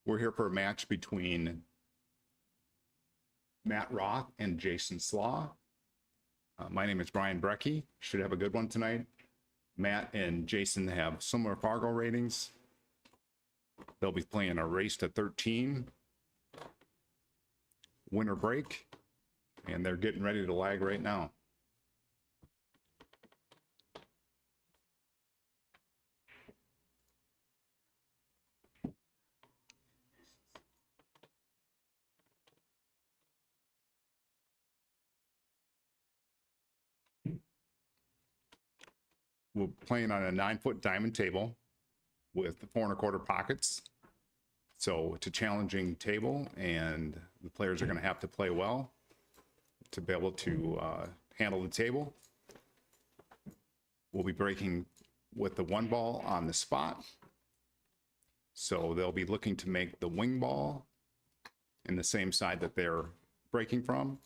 We're here for a match between Matt Roth and Jason Schlauch. My name is Brian Brecky. Should have a good one tonight. Matt and Jason have similar Fargo ratings. They'll be playing a race to 13 winter break, and they're getting ready to lag right now. We're playing on a 9-foot diamond table with 4 1/4 pockets. So it's a challenging table, and the players are going to have to play well to be able to handle the table. We'll be breaking with the 1 ball on the spot. So they'll be looking to make the wing ball in the same side that they're breaking from.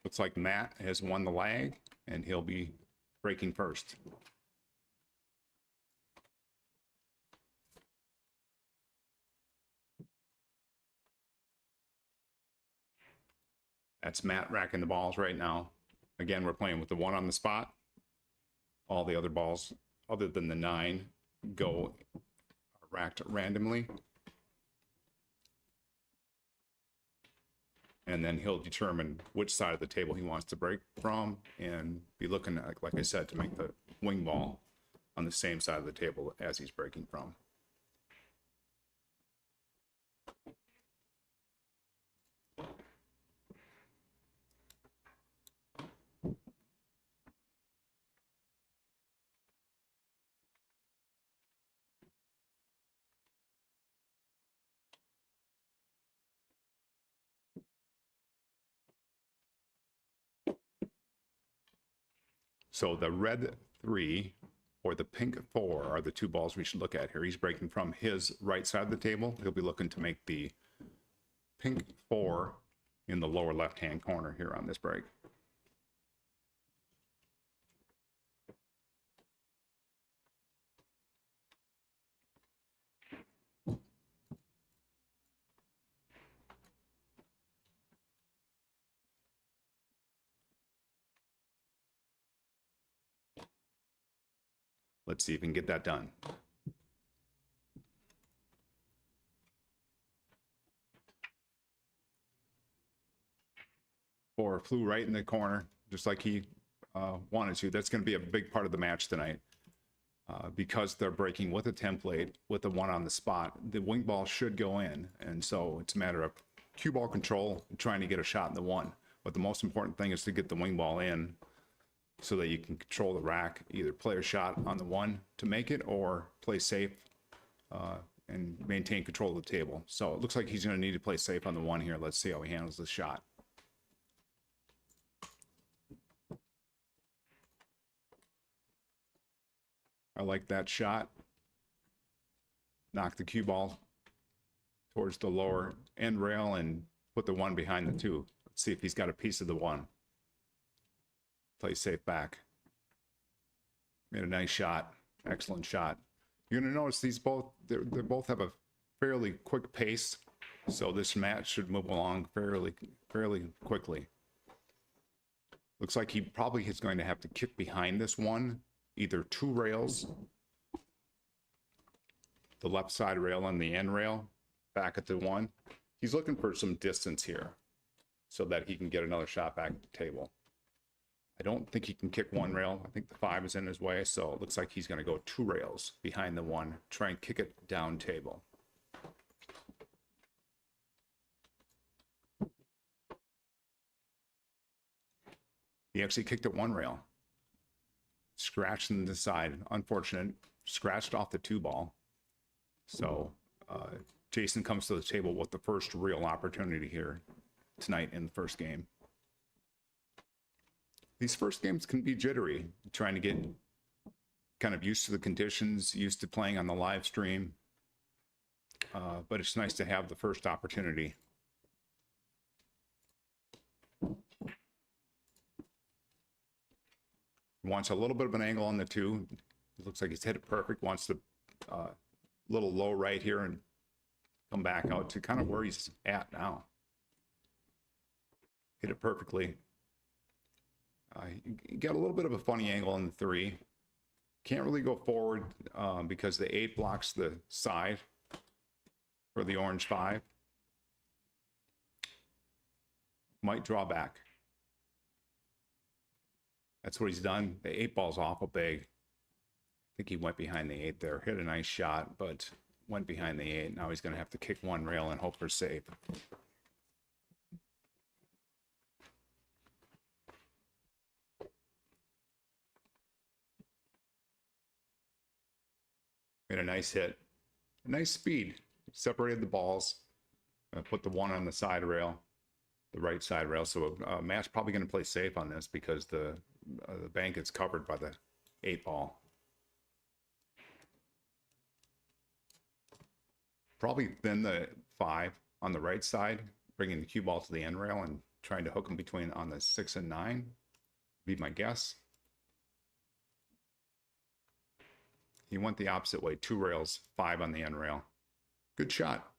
Looks like Matt has won the lag, and he'll be breaking first. That's Matt racking the balls right now. Again, we're playing with the 1 on the spot. All the other balls, other than the 9, go racked randomly. And then he'll determine which side of the table he wants to break from and be looking at, like I said, to make the wing ball on the same side of the table as he's breaking from. So the red 3 or the pink 4 are the 2 balls we should look at here. He's breaking from his right side of the table. He'll be looking to make the pink 4 in the lower left-hand corner here on this break. Let's see if we can get that done. 4 flew right in the corner, just like he wanted to. That's going to be a big part of the match tonight. Because they're breaking with a template, with the 1 on the spot, the wing ball should go in. And so it's a matter of cue ball control and trying to get a shot in the 1. But the most important thing is to get the wing ball in so that you can control the rack, either play a shot on the 1 to make it or play safe and maintain control of the table. So it looks like he's going to need to play safe on the 1 here. Let's see how he handles the shot. I like that shot. Knock the cue ball towards the lower end rail and put the 1 behind the 2. Let's see if he's got a piece of the 1. Play safe back. Made a nice shot. Excellent shot. You're going to notice these both, they both have a fairly quick pace. So this match should move along fairly quickly. Looks like he probably is going to have to kick behind this 1. Either 2 rails, the left side rail and the end rail, back at the 1. He's looking for some distance here so that he can get another shot back at the table. I don't think he can kick 1 rail. I think the 5 is in his way, so it looks like he's going to go 2 rails behind the 1, try and kick it down table. He actually kicked it 1 rail. Scratched in the side, unfortunate, scratched off the 2 ball. So Jason comes to the table with the first real opportunity here tonight in the first game. These first games can be jittery, trying to get kind of used to the conditions, used to playing on the live stream. But it's nice to have the first opportunity. Wants a little bit of an angle on the 2. It looks like he's hit it perfect. Wants to little low right here and come back out to kind of where he's at now. Hit it perfectly. He got a little bit of a funny angle on the 3. Can't really go forward because the 8 blocks the side for the orange 5. Might draw back. That's what he's done. The 8 ball's awful big. I think he went behind the 8 there. Hit a nice shot, but went behind the 8. Now he's going to have to kick one rail and hope for safe. Made a nice hit. A nice speed. Separated the balls. Put the 1 on the side rail. The right side rail. So Matt's probably going to play safe on this because the bank is covered by the 8 ball. Probably then the 5 on the right side, bringing the cue ball to the end rail and trying to hook them between on the 6 and 9. Be my guess. He went the opposite way, 2 rails, 5 on the end rail. Good shot.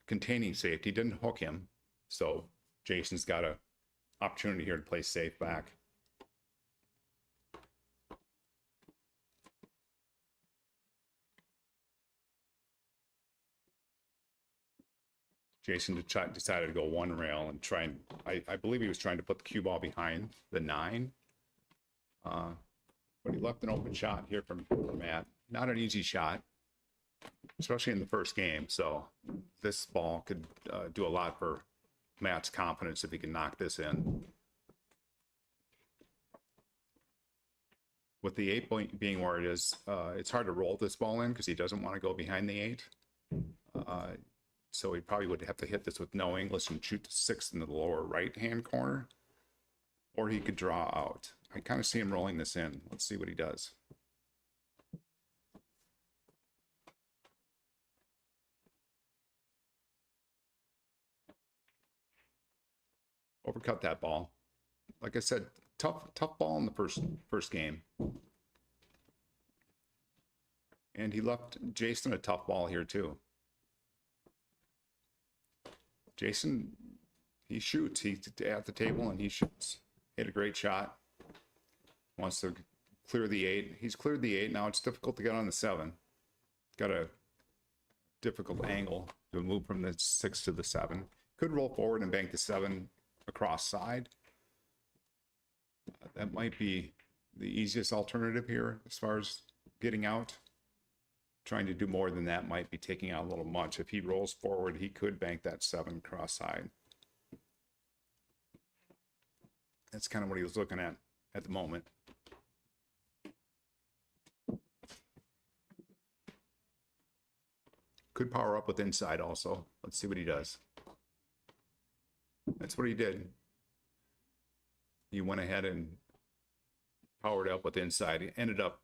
Containing safety, didn't hook him. So Jason's got an opportunity here to play safe back. Jason decided to go 1 rail and try and, I believe he was trying to put the cue ball behind the 9. But he left an open shot here from Matt. Not an easy shot, especially in the first game. So this ball could do a lot for Matt's confidence if he can knock this in. With the 8 being where it is, it's hard to roll this ball in because he doesn't want to go behind the 8. So he probably would have to hit this with no English and shoot the 6 into the lower right-hand corner. Or he could draw out. I kind of see him rolling this in. Let's see what he does. Overcut that ball. Like I said, tough ball in the first game. And he left Jason a tough ball here too. Jason, he shoots. He's at the table and he shoots. Hit a great shot. Wants to clear the 8. He's cleared the 8. Now it's difficult to get on the 7. Got a difficult angle to move from the 6 to the 7. Could roll forward and bank the 7 across side. That might be the easiest alternative here as far as getting out. Trying to do more than that might be taking out a little much. If he rolls forward, he could bank that 7 cross side. That's kind of what he was looking at the moment. Could power up with inside also. Let's see what he does. That's what he did. He went ahead and powered up with inside. He ended up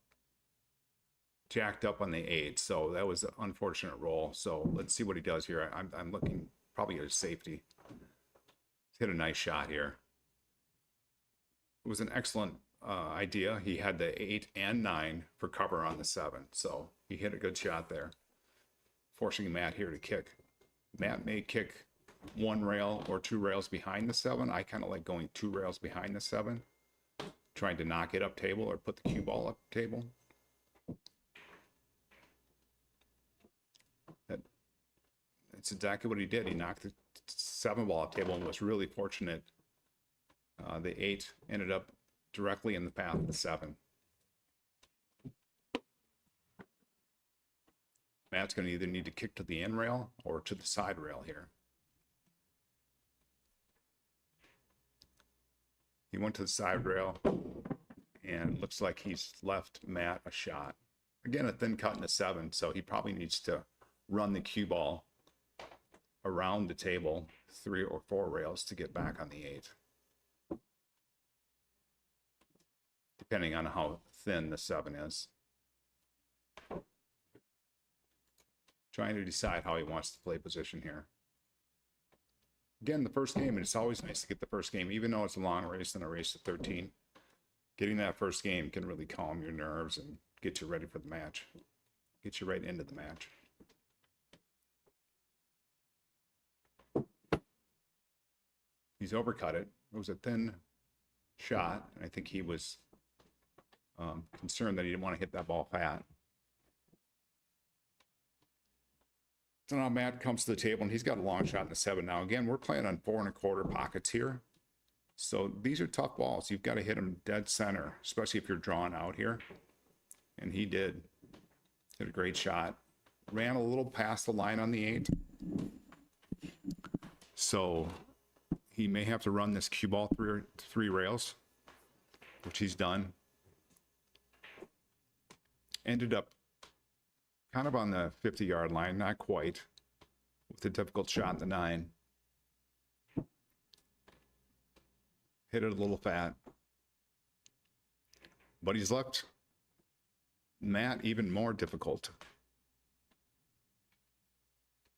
jacked up on the 8, so that was an unfortunate roll. So let's see what he does here. I'm looking probably at his safety. He's hit a nice shot here. It was an excellent idea. He had the 8 and 9 for cover on the 7, so he hit a good shot there, forcing Matt here to kick. Matt may kick 1 rail or 2 rails behind the 7. I kind of like going 2 rails behind the 7, trying to knock it up table or put the cue ball up table. That's exactly what he did. He knocked the 7 ball up table and was really fortunate. The 8 ended up directly in the path of the 7. Matt's going to either need to kick to the end rail or to the side rail here. He went to the side rail and looks like he's left Matt a shot. Again, a thin cut in the 7, so he probably needs to run the cue ball around the table 3 or 4 rails to get back on the 8. Depending on how thin the 7 is. Trying to decide how he wants to play position here. Again, the first game, and it's always nice to get the first game, even though it's a long race and a race to 13. Getting that first game can really calm your nerves and get you ready for the match. get you right into the match. He's overcut it. It was a thin shot. And I think he was concerned that he didn't want to hit that ball fat. So now Matt comes to the table and he's got a long shot in the 7. Now, again, we're playing on 4 1/4 pockets here. So these are tough balls. You've got to hit them dead center, especially if you're drawn out here. And he did. Did a great shot. Ran a little past the line on the 8. So he may have to run this cue ball three rails, which he's done. Ended up kind of on the 50-yard line, not quite, with a difficult shot in the 9. Hit it a little fat. But he's left Matt even more difficult.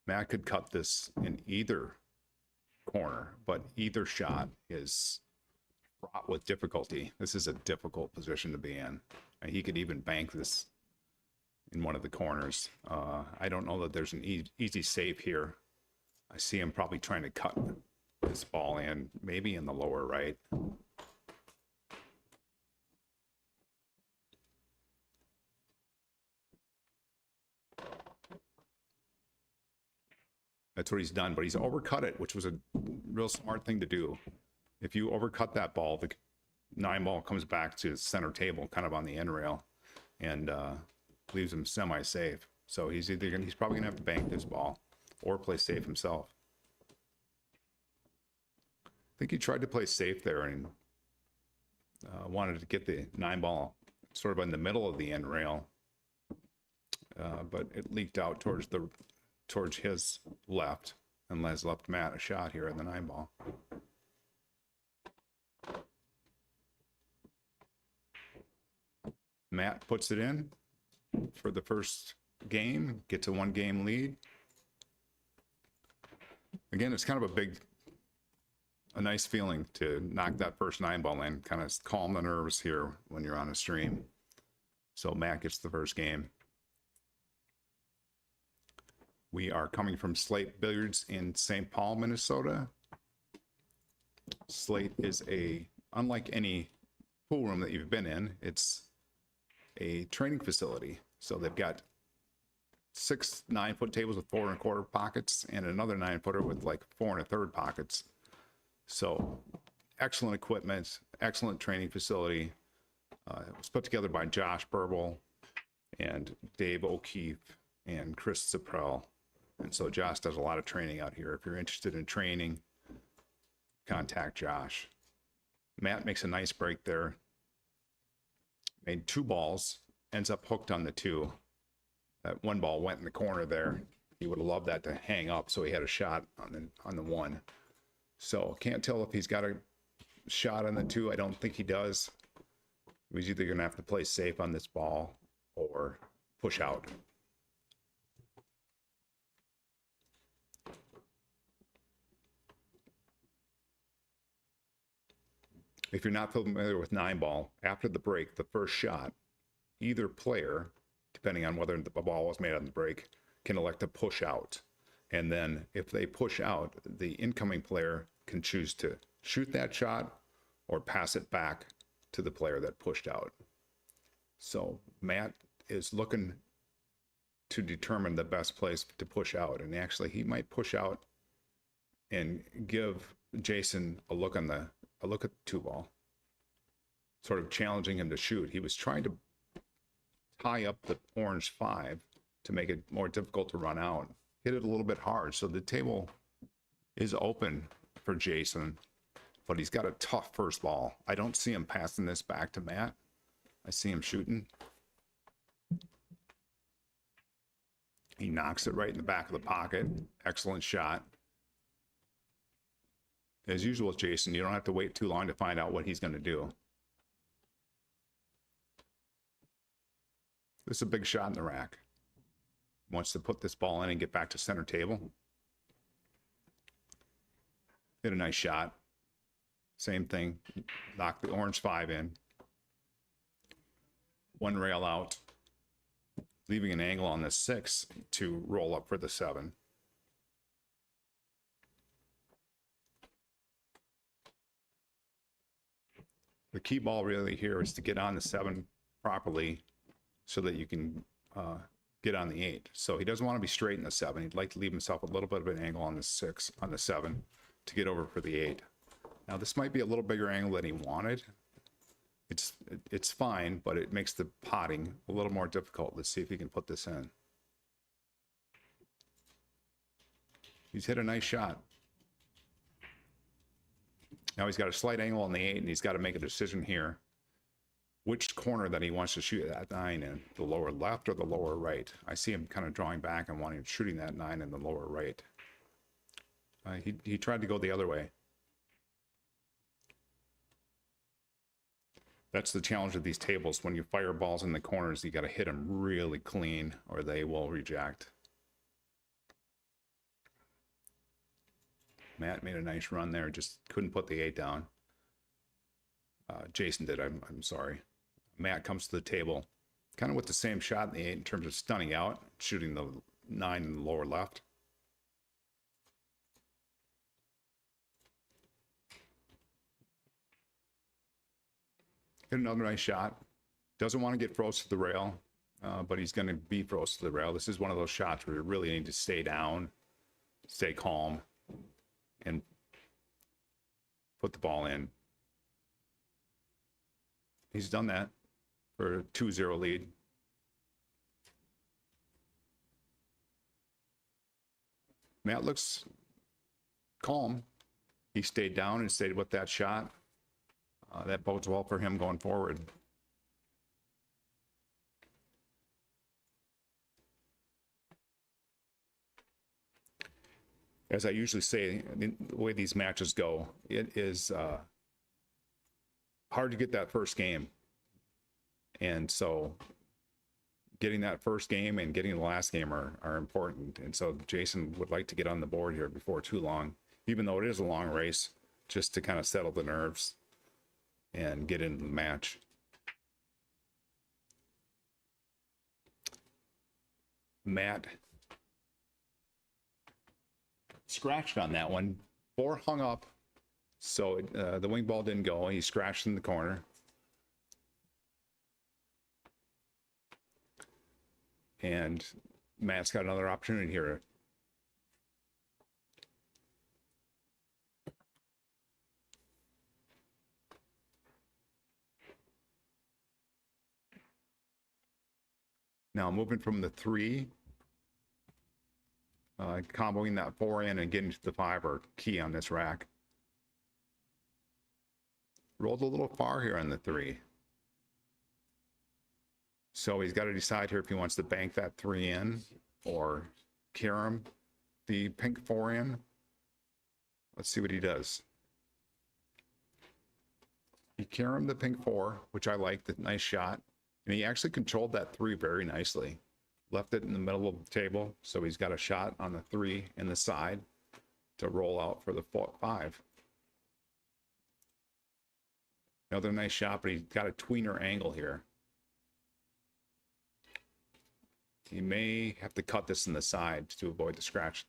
Matt could cut this in either corner, but either shot is fraught with difficulty. This is a difficult position to be in. And he could even bank this in one of the corners. I don't know that there's an easy save here. I see him probably trying to cut this ball in, maybe in the lower right. That's what he's done, but he's overcut it, which was a real smart thing to do. If you overcut that ball, the 9 ball comes back to the center table, kind of on the end rail, and leaves him semi-safe. So he's probably gonna have to bank this ball or play safe himself. I think he tried to play safe there and wanted to get the 9 ball sort of in the middle of the end rail, but it leaked out towards his left and has left Matt a shot here at the 9 ball. Matt puts it in for the first game, gets a 1-game lead. Again, it's kind of a nice feeling to knock that first 9 ball in, kind of calm the nerves here when you're on a stream. So Matt gets the first game. We are coming from Slate Billiards in St. Paul, Minnesota. Slate is unlike any pool room that you've been in, it's a training facility. So they've got 6 9-foot tables with 4 1/4 pockets and another 9-footer with like 4 1/3 pockets. So excellent equipment, excellent training facility. It was put together by Josh Burble and Dave O'Keefe and Chris Zaprell. And so Josh does a lot of training out here. If you're interested in training, contact Josh. Matt makes a nice break there. Made 2 balls, ends up hooked on the 2. That 1 ball went in the corner there. He would have loved that to hang up, so he had a shot on the 1. So can't tell if he's got a shot on the 2. I don't think he does. He's either going to have to play safe on this ball or push out. If you're not familiar with 9 ball, after the break, the first shot, either player, depending on whether the ball was made on the break, can elect to push out. And then if they push out, the incoming player can choose to shoot that shot or pass it back to the player that pushed out. So Matt is looking to determine the best place to push out. And actually he might push out and give Jason a look at the 2 ball, sort of challenging him to shoot. He was trying to tie up the orange 5 to make it more difficult to run out. Hit it a little bit hard. So the table is open for Jason, but he's got a tough first ball. I don't see him passing this back to Matt. I see him shooting. He knocks it right in the back of the pocket. Excellent shot. As usual with Jason, you don't have to wait too long to find out what he's going to do. This is a big shot in the rack. He wants to put this ball in and get back to center table. Hit a nice shot. Same thing. Knock the orange 5 in. 1 rail out. leaving an angle on the 6 to roll up for the 7. The key ball really here is to get on the 7 properly so that you can get on the 8. So he doesn't want to be straight in the 7. He'd like to leave himself a little bit of an angle on the 6, on the 7 to get over for the 8. Now this might be a little bigger angle than he wanted. It's fine, but it makes the potting a little more difficult. Let's see if he can put this in. He's hit a nice shot. Now he's got a slight angle on the 8, and he's got to make a decision here. Which corner that he wants to shoot that 9 in, the lower left or the lower right. I see him kind of drawing back and wanting shooting that 9 in the lower right. He tried to go the other way. That's the challenge of these tables. When you fire balls in the corners, you got to hit them really clean or they will reject. Matt made a nice run there, just couldn't put the 8 down. Jason did, I'm sorry. Matt comes to the table, kind of with the same shot in the 8 in terms of stunning out, shooting the 9 in the lower left. Hit another nice shot. Doesn't want to get froze to the rail, but he's going to be froze to the rail. This is one of those shots where you really need to stay down, stay calm, and put the ball in. He's done that for a 2-0 lead. Matt looks calm. He stayed down and stayed with that shot. That bodes well for him going forward. As I usually say, the way these matches go, it is hard to get that first game. And so getting that first game and getting the last game are important. And so Jason would like to get on the board here before too long, even though it is a long race, just to kind of settle the nerves and get into the match. Matt scratched on that one. 4 hung up, so the wing ball didn't go. He scratched in the corner. And Matt's got another opportunity here. Now moving from the 3, comboing that 4 in and getting to the 5 are key on this rack. Rolled a little far here on the 3. So he's got to decide here if he wants to bank that 3 in or carom the pink 4 in. Let's see what he does. He caromed the pink 4, which I like, the nice shot. And he actually controlled that 3 very nicely. Left it in the middle of the table, so he's got a shot on the 3 in the side to roll out for the 5. Another nice shot, but he's got a tweener angle here. He may have to cut this in the side to avoid the scratch.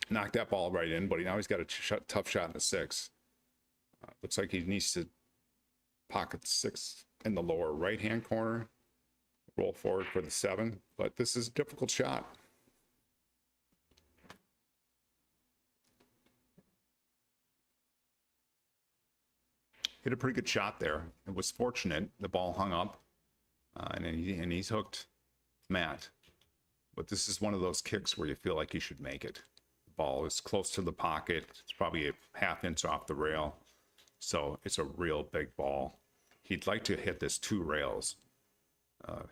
Knocked that ball right in, but now he's got a tough shot in the 6. Looks like he needs to pocket the 6 in the lower right-hand corner, roll forward for the 7, but this is a difficult shot. Hit a pretty good shot there. It was fortunate. The ball hung up, and he's hooked Matt. But this is one of those kicks where you feel like you should make it. The ball is close to the pocket. It's probably a ½ inch off the rail. So it's a real big ball. He'd like to hit this 2 rails,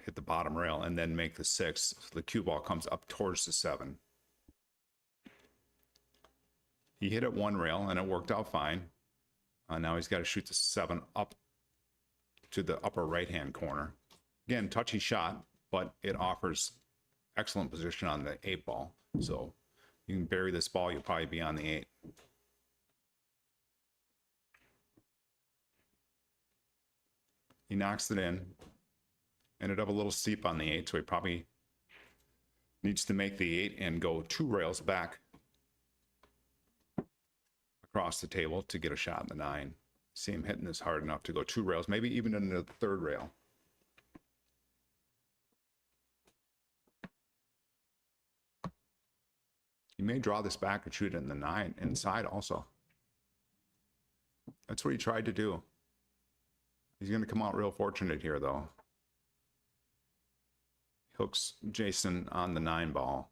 hit the bottom rail, and then make the 6. So the cue ball comes up towards the 7. He hit it 1 rail, and it worked out fine. Now he's got to shoot the 7 up to the upper right-hand corner. Again, touchy shot, but it offers excellent position on the 8 ball. So you can bury this ball, you'll probably be on the 8. He knocks it in. Ended up a little steep on the 8, so he probably needs to make the 8 and go 2 rails back across the table to get a shot in the 9. See him hitting this hard enough to go 2 rails, maybe even into the 3rd rail. You may draw this back and shoot it in the 9 inside also. That's what he tried to do. He's going to come out real fortunate here, though. Hooks Jason on the 9 ball.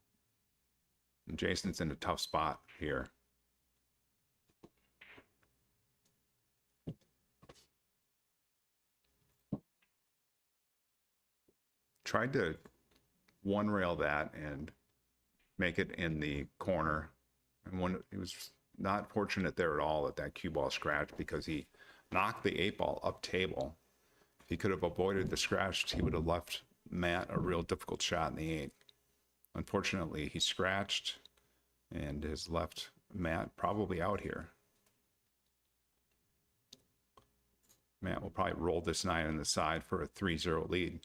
And Jason's in a tough spot here. Tried to 1 rail that and make it in the corner. And when he was not fortunate there at all that cue ball scratched, because he knocked the 8 ball up table. If he could have avoided the scratch, he would have left Matt a real difficult shot in the 8. Unfortunately, he scratched and has left Matt probably out here. Matt will probably roll this 9 on the side for a 3-0 lead.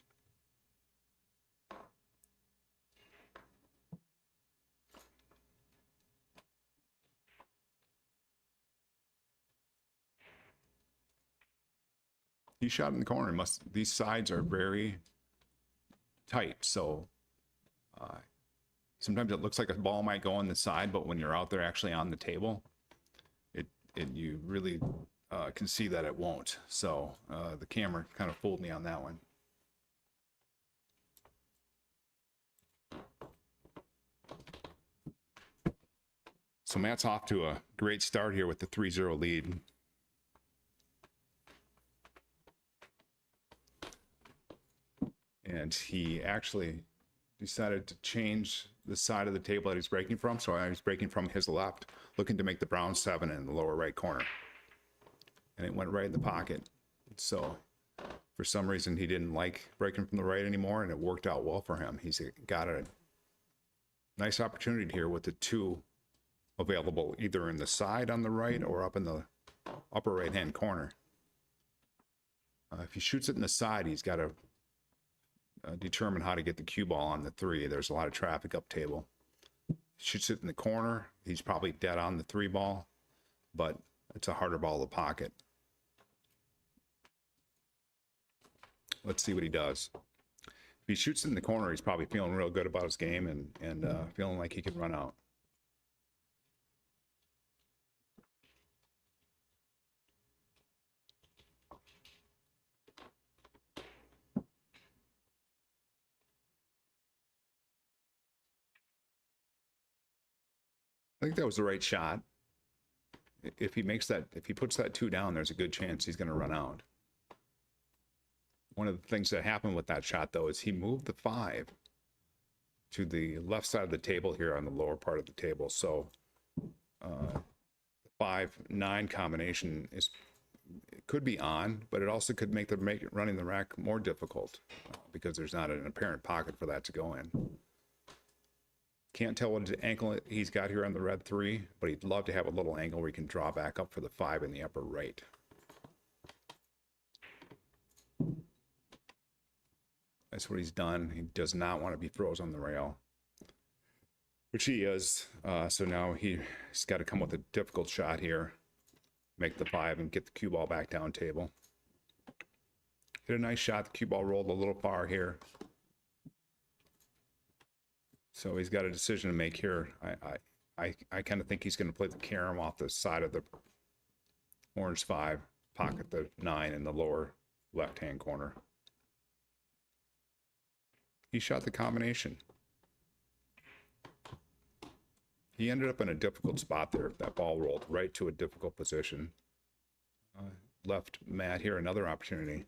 He shot in the corner. These sides are very tight, so sometimes it looks like a ball might go on the side, but when you're out there actually on the table, you really can see that it won't. So the camera kind of fooled me on that one. So Matt's off to a great start here with the 3-0 lead. And he actually decided to change the side of the table that he's breaking from. So he's breaking from his left, looking to make the brown 7 in the lower right corner. And it went right in the pocket. So for some reason, he didn't like breaking from the right anymore, and it worked out well for him. He's got a nice opportunity here with the 2 available, either in the side on the right or up in the upper right-hand corner. If he shoots it in the side, he's got to determine how to get the cue ball on the 3. There's a lot of traffic up table. Shoots it in the corner. He's probably dead on the 3 ball, but it's a harder ball to pocket. Let's see what he does. If he shoots it in the corner, he's probably feeling real good about his game and feeling like he can run out. I think that was the right shot. If he puts that 2 down, there's a good chance he's going to run out. One of the things that happened with that shot, though, is he moved the 5 to the left side of the table here on the lower part of the table. So the 5-9 combination could be on, but it also could make running the rack more difficult because there's not an apparent pocket for that to go in. Can't tell what angle he's got here on the red 3, but he'd love to have a little angle where he can draw back up for the 5 in the upper right. That's what he's done. He does not want to be frozen on the rail, which he is. So now he's got to come with a difficult shot here, make the 5 and get the cue ball back down table. Hit a nice shot. The cue ball rolled a little far here. So he's got a decision to make here. I kind of think he's going to play the carom off the side of the orange 5, pocket the 9 in the lower left-hand corner. He shot the combination. He ended up in a difficult spot there. That ball rolled right to a difficult position. Left Matt here another opportunity.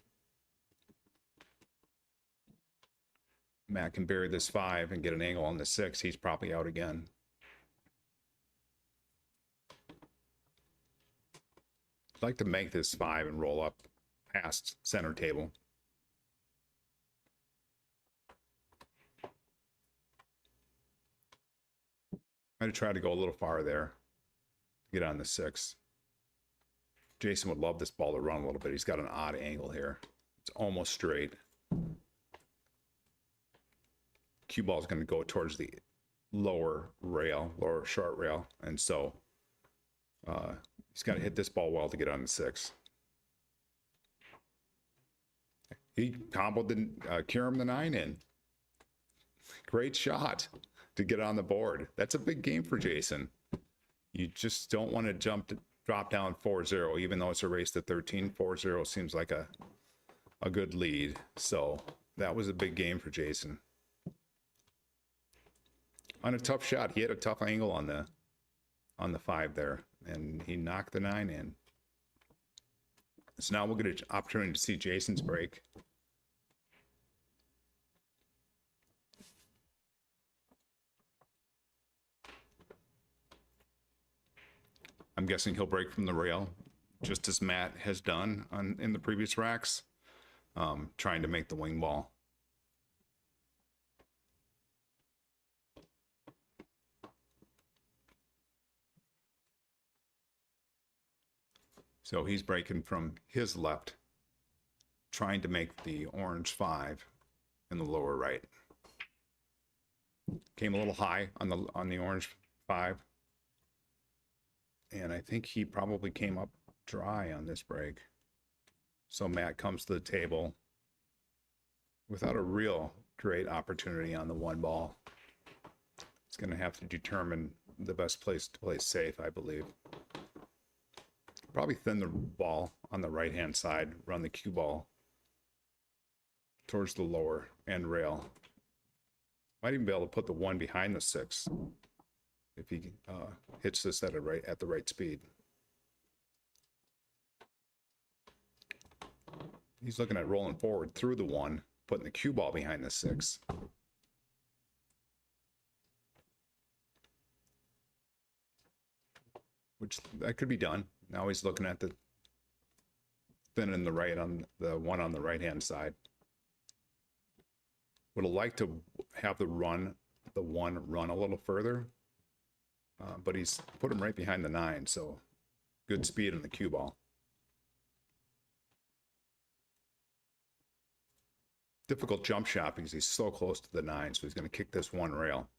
Matt can bury this 5 and get an angle on the 6. He's probably out again. I'd like to make this 5 and roll up past center table. I'd try to go a little far there to get on the 6. Jason would love this ball to run a little bit. He's got an odd angle here. It's almost straight. Cue ball is going to go towards the lower rail, lower short rail, and so he's got to hit this ball well to get on the 6. He comboed the Kiram the 9 in. Great shot to get on the board. That's a big game for Jason. You just don't want to drop down 4-0, even though it's a race to 13. 4-0 seems like a good lead. So that was a big game for Jason. On a tough shot, he had a tough angle on the 5 there, and he knocked the 9 in. So now we'll get an opportunity to see Jason's break. I'm guessing he'll break from the rail, just as Matt has done in the previous racks, trying to make the wing ball. So he's breaking from his left, trying to make the orange 5 in the lower right. Came a little high on the orange 5. And I think he probably came up dry on this break. So Matt comes to the table without a real great opportunity on the 1 ball. It's going to have to determine the best place to play safe, I believe. Probably thin the ball on the right-hand side, run the cue ball towards the lower end rail. Might even be able to put the 1 behind the 6 if he hits this at the right speed. He's looking at rolling forward through the 1, putting the cue ball behind the 6. Which that could be done. Now he's looking at the thin and the right on the 1 on the right-hand side. Would have liked to have the 1 run a little further, but he's put him right behind the 9, so good speed on the cue ball. Difficult jump shot because he's so close to the 9, so he's going to kick this 1 rail.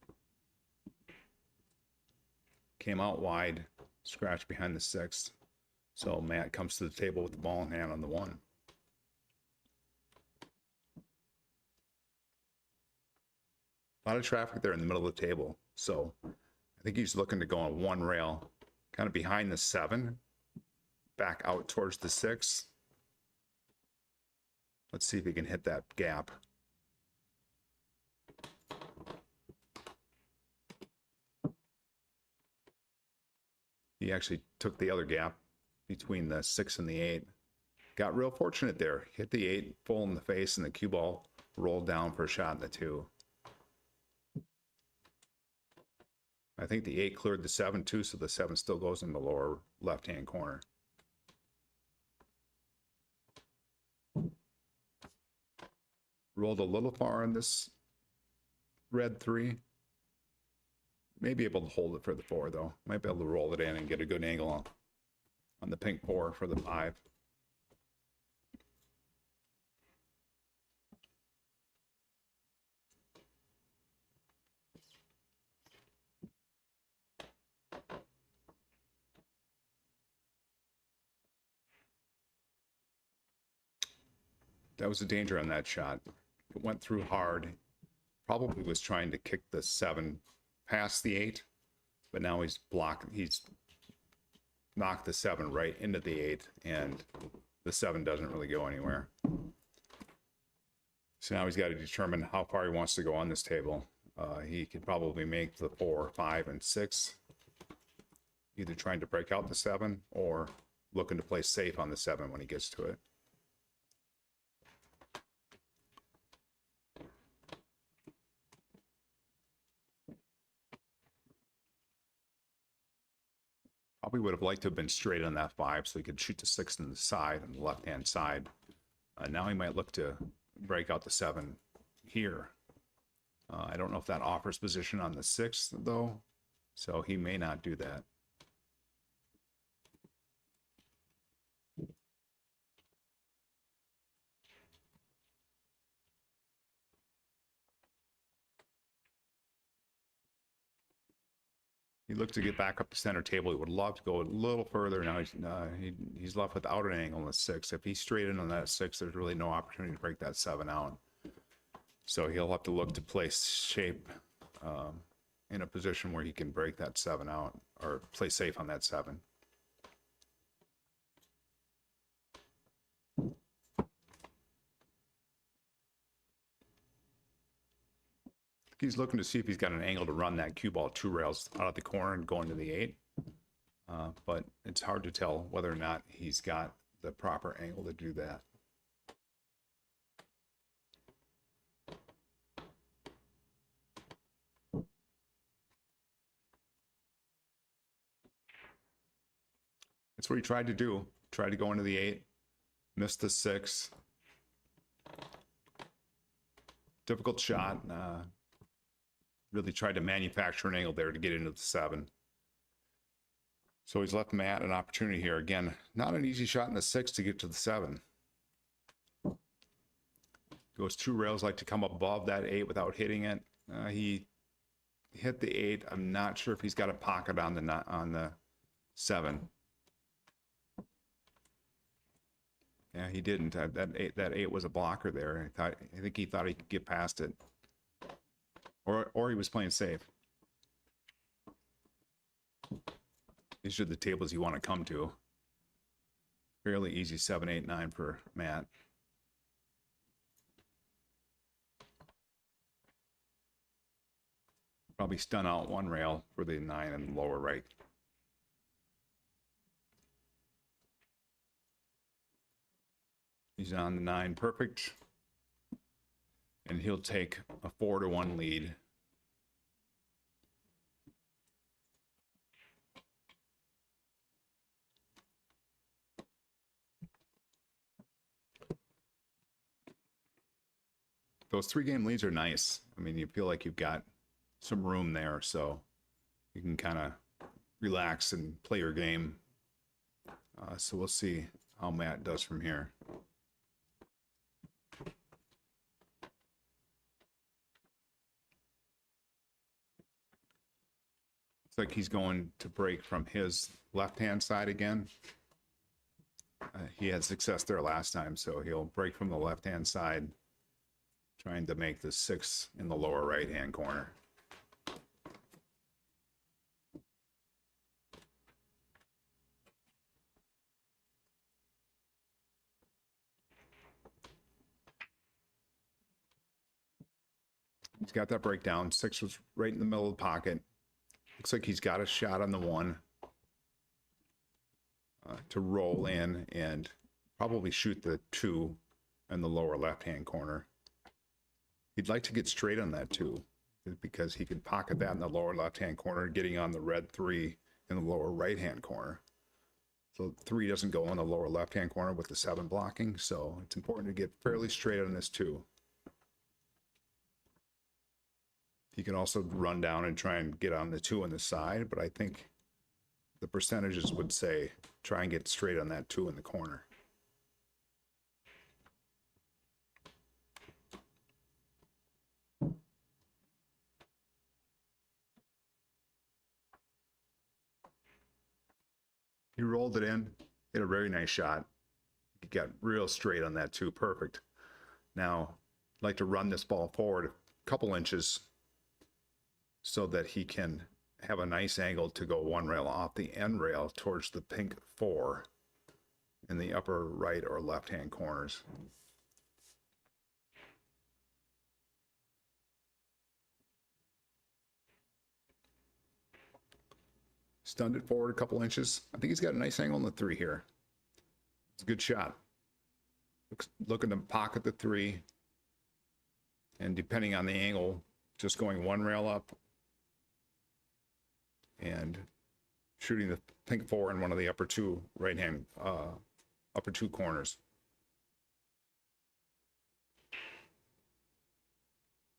Came out wide, scratched behind the 6. So Matt comes to the table with the ball in hand on the 1. A lot of traffic there in the middle of the table. So I think he's looking to go on 1 rail, kind of behind the 7, back out towards the 6. Let's see if he can hit that gap. He actually took the other gap between the 6 and the 8. Got real fortunate there. Hit the 8 full in the face, and the cue ball rolled down for a shot in the 2. I think the 8 cleared the 7 too, so the 7 still goes in the lower left-hand corner. Rolled a little far on this red 3. May be able to hold it for the 4 though. Might be able to roll it in and get a good angle on the pink 4 for the 5. That was a danger on that shot. It went through hard. Probably was trying to kick the 7 past the 8, but now he's knocked the 7 right into the 8, and the 7 doesn't really go anywhere. So now he's got to determine how far he wants to go on this table. He could probably make the 4, 5, and 6, either trying to break out the 7 or looking to play safe on the 7 when he gets to it. Probably would have liked to have been straight on that 5 so he could shoot the 6 on the side, on the left-hand side. Now he might look to break out the 7 here. I don't know if that offers position on the 6 though, so he may not do that. He looked to get back up the center table. He would love to go a little further. Now he's left without an angle on the 6. If he's straight in on that 6, there's really no opportunity to break that 7 out. So he'll have to look to play shape in a position where he can break that 7 out or play safe on that 7. He's looking to see if he's got an angle to run that cue ball 2 rails out of the corner and go into the 8. But it's hard to tell whether or not he's got the proper angle to do that. That's what he tried to do. Tried to go into the 8, missed the 6. Difficult shot. Really tried to manufacture an angle there to get into the 7. So he's left Matt an opportunity here. Again, not an easy shot in the 6 to get to the 7. Those 2 rails like to come above that 8 without hitting it. He hit the 8. I'm not sure if he's got a pocket on the 7. Yeah, he didn't. That 8 was a blocker there. I think he thought he could get past it. Or he was playing safe. These are the tables you want to come to. Fairly easy 7, 8, 9 for Matt. Probably stun out 1 rail for the 9 in the lower right. He's on the 9 perfect. And he'll take a 4-1 lead. Those 3-game leads are nice. I mean, you feel like you've got some room there, so you can kind of relax and play your game. So we'll see how Matt does from here. It's like he's going to break from his left-hand side again. He had success there last time, so he'll break from the left-hand side, trying to make the 6 in the lower right-hand corner. He's got that breakdown. 6 was right in the middle of the pocket. Looks like he's got a shot on the 1 to roll in and probably shoot the 2 in the lower left-hand corner. He'd like to get straight on that 2 because he could pocket that in the lower left-hand corner, getting on the red 3 in the lower right-hand corner. So 3 doesn't go in the lower left-hand corner with the 7 blocking, so it's important to get fairly straight on this 2. He can also run down and try and get on the 2 on the side, but I think the percentages would say try and get straight on that 2 in the corner. He rolled it in, hit a very nice shot. He got real straight on that 2, perfect. Now, I'd like to run this ball forward a couple inches so that he can have a nice angle to go 1 rail off the end rail towards the pink 4 in the upper right or left-hand corners. Stunned it forward a couple inches. I think he's got a nice angle on the 3 here. It's a good shot. Looking to pocket the 3. And depending on the angle, just going 1 rail up and shooting the pink 4 in one of the upper 2 right-hand, upper 2 corners.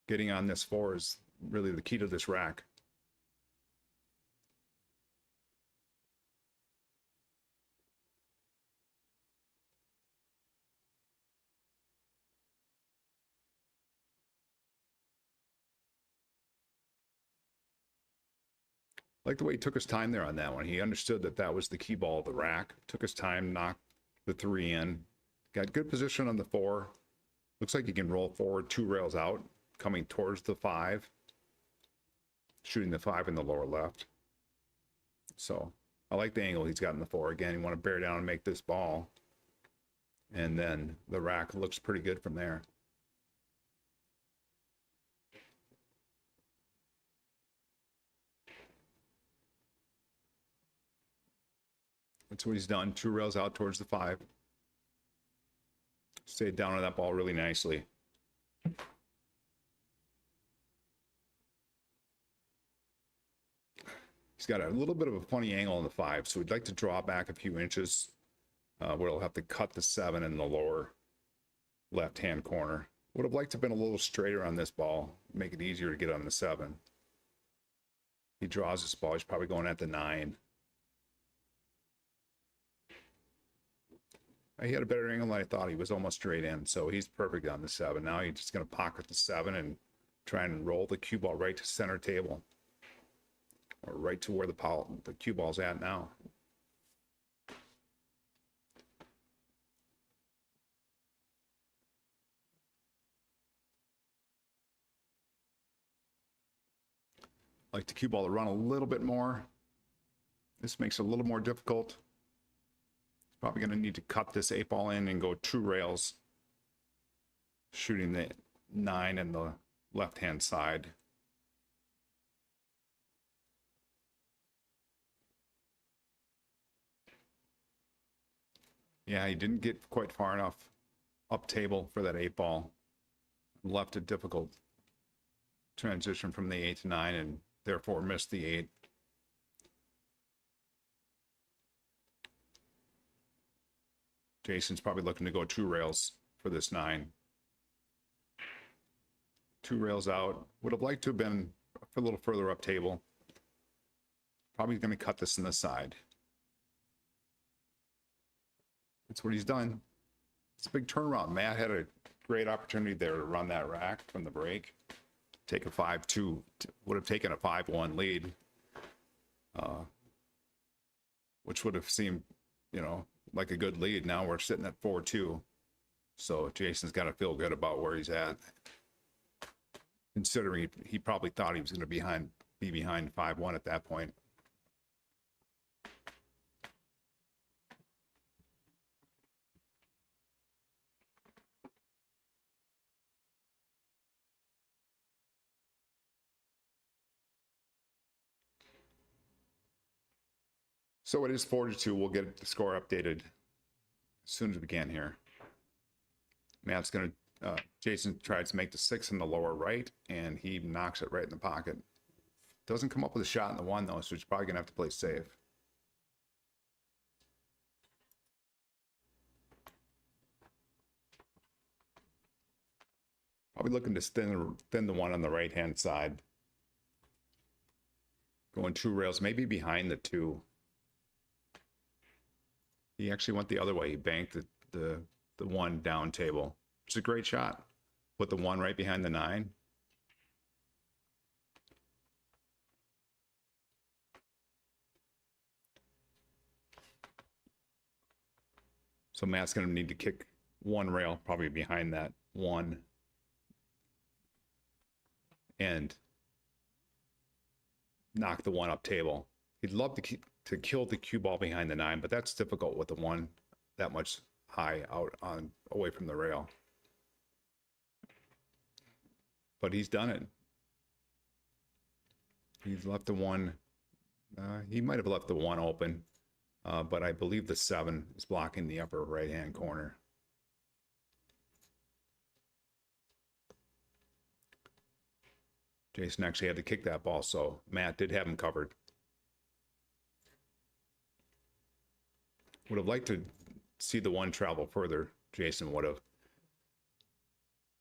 Getting on this 4 is really the key to this rack. Like the way he took his time there on that one. He understood that that was the key ball of the rack. Took his time, knocked the 3 in. Got good position on the 4. Looks like he can roll forward 2 rails out, coming towards the 5. Shooting the 5 in the lower left. So I like the angle he's got in the 4. Again, you want to bear down and make this ball. And then the rack looks pretty good from there. That's what he's done. 2 rails out towards the 5. Stayed down on that ball really nicely. He's got a little bit of a funny angle on the 5, so we'd like to draw back a few inches where he'll have to cut the 7 in the lower left-hand corner. Would have liked to have been a little straighter on this ball, make it easier to get on the 7. He draws this ball, he's probably going at the 9. He had a better angle than I thought. He was almost straight in, so he's perfect on the 7. Now he's just going to pocket the 7 and try and roll the cue ball right to center table, or right to where the cue ball's at now. Like the cue ball to run a little bit more. This makes it a little more difficult. Probably going to need to cut this 8 ball in and go 2 rails, shooting the 9 in the left-hand side. Yeah, he didn't get quite far enough up table for that 8 ball. Left a difficult transition from the 8 to 9 and therefore missed the 8. Jason's probably looking to go 2 rails for this 9. 2 rails out. Would have liked to have been a little further up table. Probably going to cut this in the side. That's what he's done. It's a big turnaround. Matt had a great opportunity there to run that rack from the break. Take a 5-2. Would have taken a 5-1 lead. Which would have seemed, you know, like a good lead. Now we're sitting at 4-2. So Jason's got to feel good about where he's at. Considering he probably thought he was going to be behind 5-1 at that point. So it is 4-2. We'll get the score updated as soon as we can here. Matt's going to, Jason tries to make the 6 in the lower right, and he knocks it right in the pocket. Doesn't come up with a shot in the 1, though, so he's probably going to have to play safe. Probably looking to thin the 1 on the right-hand side. Going 2 rails, maybe behind the 2. He actually went the other way. He banked the 1 down table. It's a great shot. Put the 1 right behind the 9. So Matt's going to need to kick 1 rail, probably behind that 1. And knock the 1 up table. He'd love to kill the cue ball behind the 9, but that's difficult with the 1 that much high out on away from the rail. But he's done it. He's left the 1. He might have left the 1 open, but I believe the 7 is blocking the upper right-hand corner. Jason actually had to kick that ball, so Matt did have him covered. Would have liked to see the 1 travel further. Jason would have.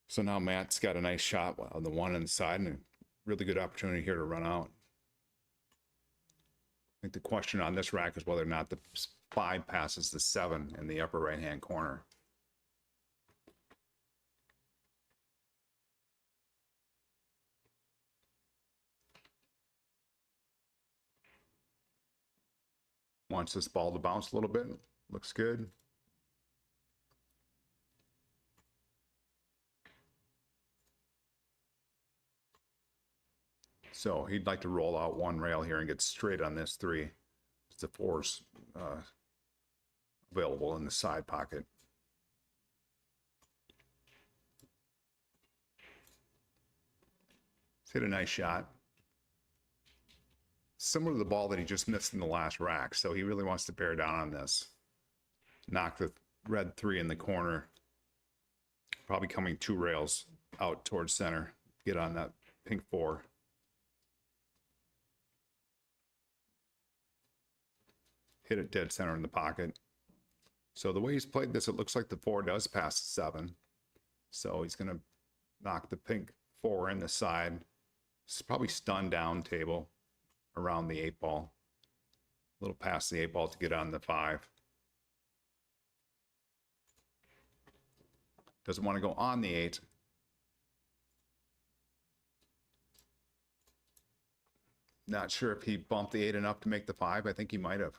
So now Matt's got a nice shot on the 1 inside and a really good opportunity here to run out. I think the question on this rack is whether or not the 5 passes the 7 in the upper right-hand corner. Wants this ball to bounce a little bit. Looks good. So he'd like to roll out one rail here and get straight on this 3. The 4's available in the side pocket. He's hit a nice shot. Similar to the ball that he just missed in the last rack. So he really wants to bear down on this. Knock the red 3 in the corner. Probably coming 2 rails out towards center. Get on that pink 4. Hit it dead center in the pocket. So the way he's played this, it looks like the 4 does pass the 7. So he's going to knock the pink 4 in the side. It's probably stun down table around the 8 ball. A little past the 8 ball to get on the 5. Doesn't want to go on the 8. Not sure if he bumped the 8 enough to make the 5. I think he might have.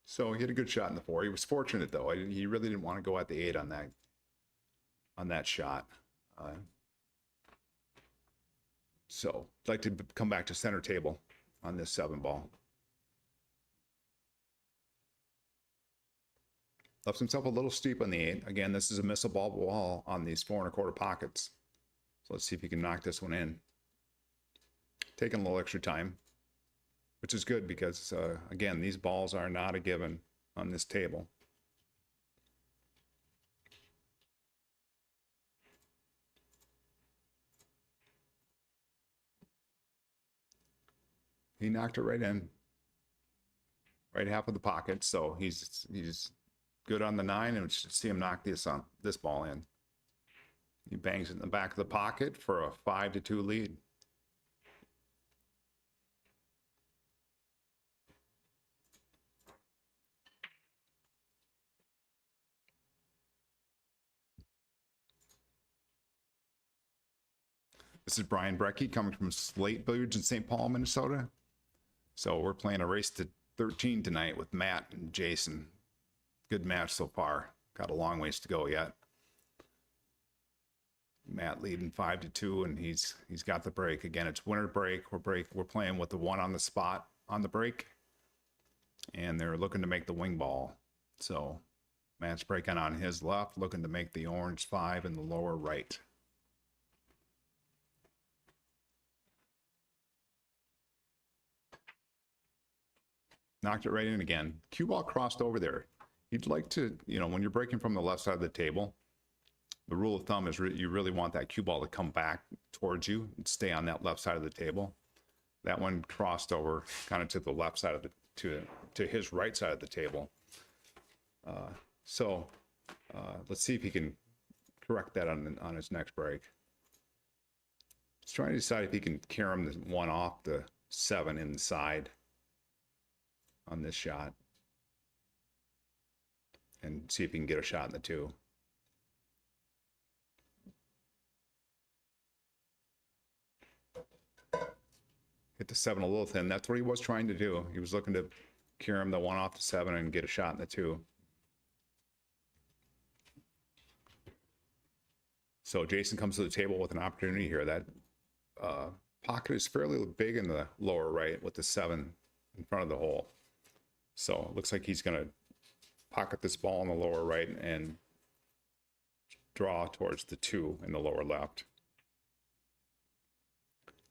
So he had a good shot in the 4. He was fortunate though. He really didn't want to go at the 8 on that shot. So I'd like to come back to center table on this 7 ball. Left himself a little steep on the 8. Again, this is a missable ball on these 4 1/4 pockets. So let's see if he can knock this one in. Taking a little extra time, which is good because, again, these balls are not a given on this table. He knocked it right in, right half of the pocket. So he's good on the 9, and we should see him knock this ball in. He bangs it in the back of the pocket for a 5-2 lead. This is Brian Brecky coming from Slate Billiards in St. Paul, Minnesota. So we're playing a race to 13 tonight with Matt and Jason. Good match so far. Got a long ways to go yet. Matt leading 5-2, and he's got the break. Again, it's winner break. We're playing with the 1 on the spot on the break, and they're looking to make the wing ball. So Matt's breaking on his left, looking to make the orange 5 in the lower right. Knocked it right in again. Cue ball crossed over there. You'd like to, when you're breaking from the left side of the table, the rule of thumb is you really want that cue ball to come back towards you and stay on that left side of the table. That one crossed over kind of to the left side of to his right side of the table. So let's see if he can correct that on his next break. He's trying to decide if he can carom the 1 off the 7 inside on this shot and see if he can get a shot in the 2. Hit the 7 a little thin. That's what he was trying to do. He was looking to carom the 1 off the 7 and get a shot in the 2. So Jason comes to the table with an opportunity here. That pocket is fairly big in the lower right with the 7 in front of the hole. So it looks like he's going to pocket this ball in the lower right and draw towards the 2 in the lower left.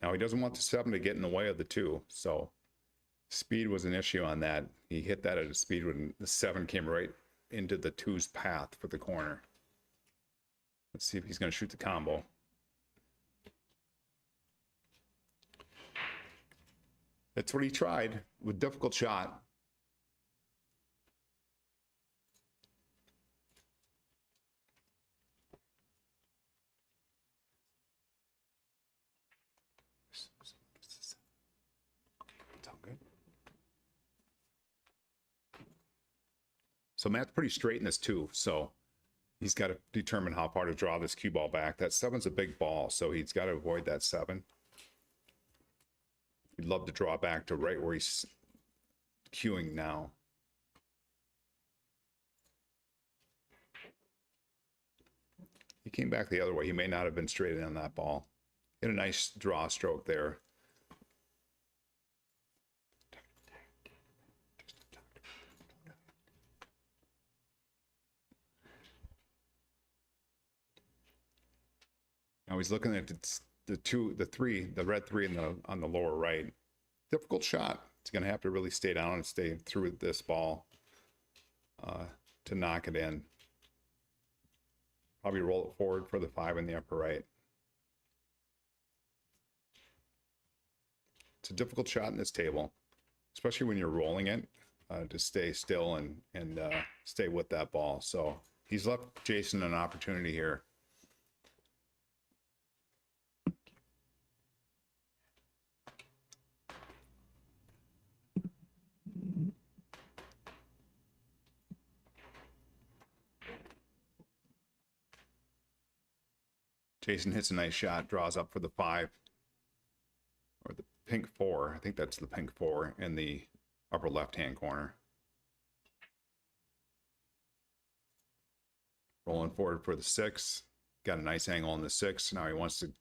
Now he doesn't want the 7 to get in the way of the 2, so speed was an issue on that. He hit that at a speed when the 7 came right into the 2's path for the corner. Let's see if he's going to shoot the combo. That's what he tried with difficult shot. So Matt's pretty straight in this too. So He's got to determine how far to draw this cue ball back. That 7's a big ball, so he's got to avoid that 7. He'd love to draw back to right where he's cueing now. He came back the other way. He may not have been straight in on that ball. Hit a nice draw stroke there. Now he's looking at the red 3 on the lower right. Difficult shot. He's going to have to really stay down and stay through this ball to knock it in. Probably roll it forward for the 5 in the upper right. It's a difficult shot in this table, especially when you're rolling it, to stay still and stay with that ball. So he's left Jason an opportunity here. Jason hits a nice shot, draws up for the 5, or the pink 4. I think that's the pink 4 in the upper left-hand corner. Rolling forward for the 6. Got a nice angle on the 6. Now he wants to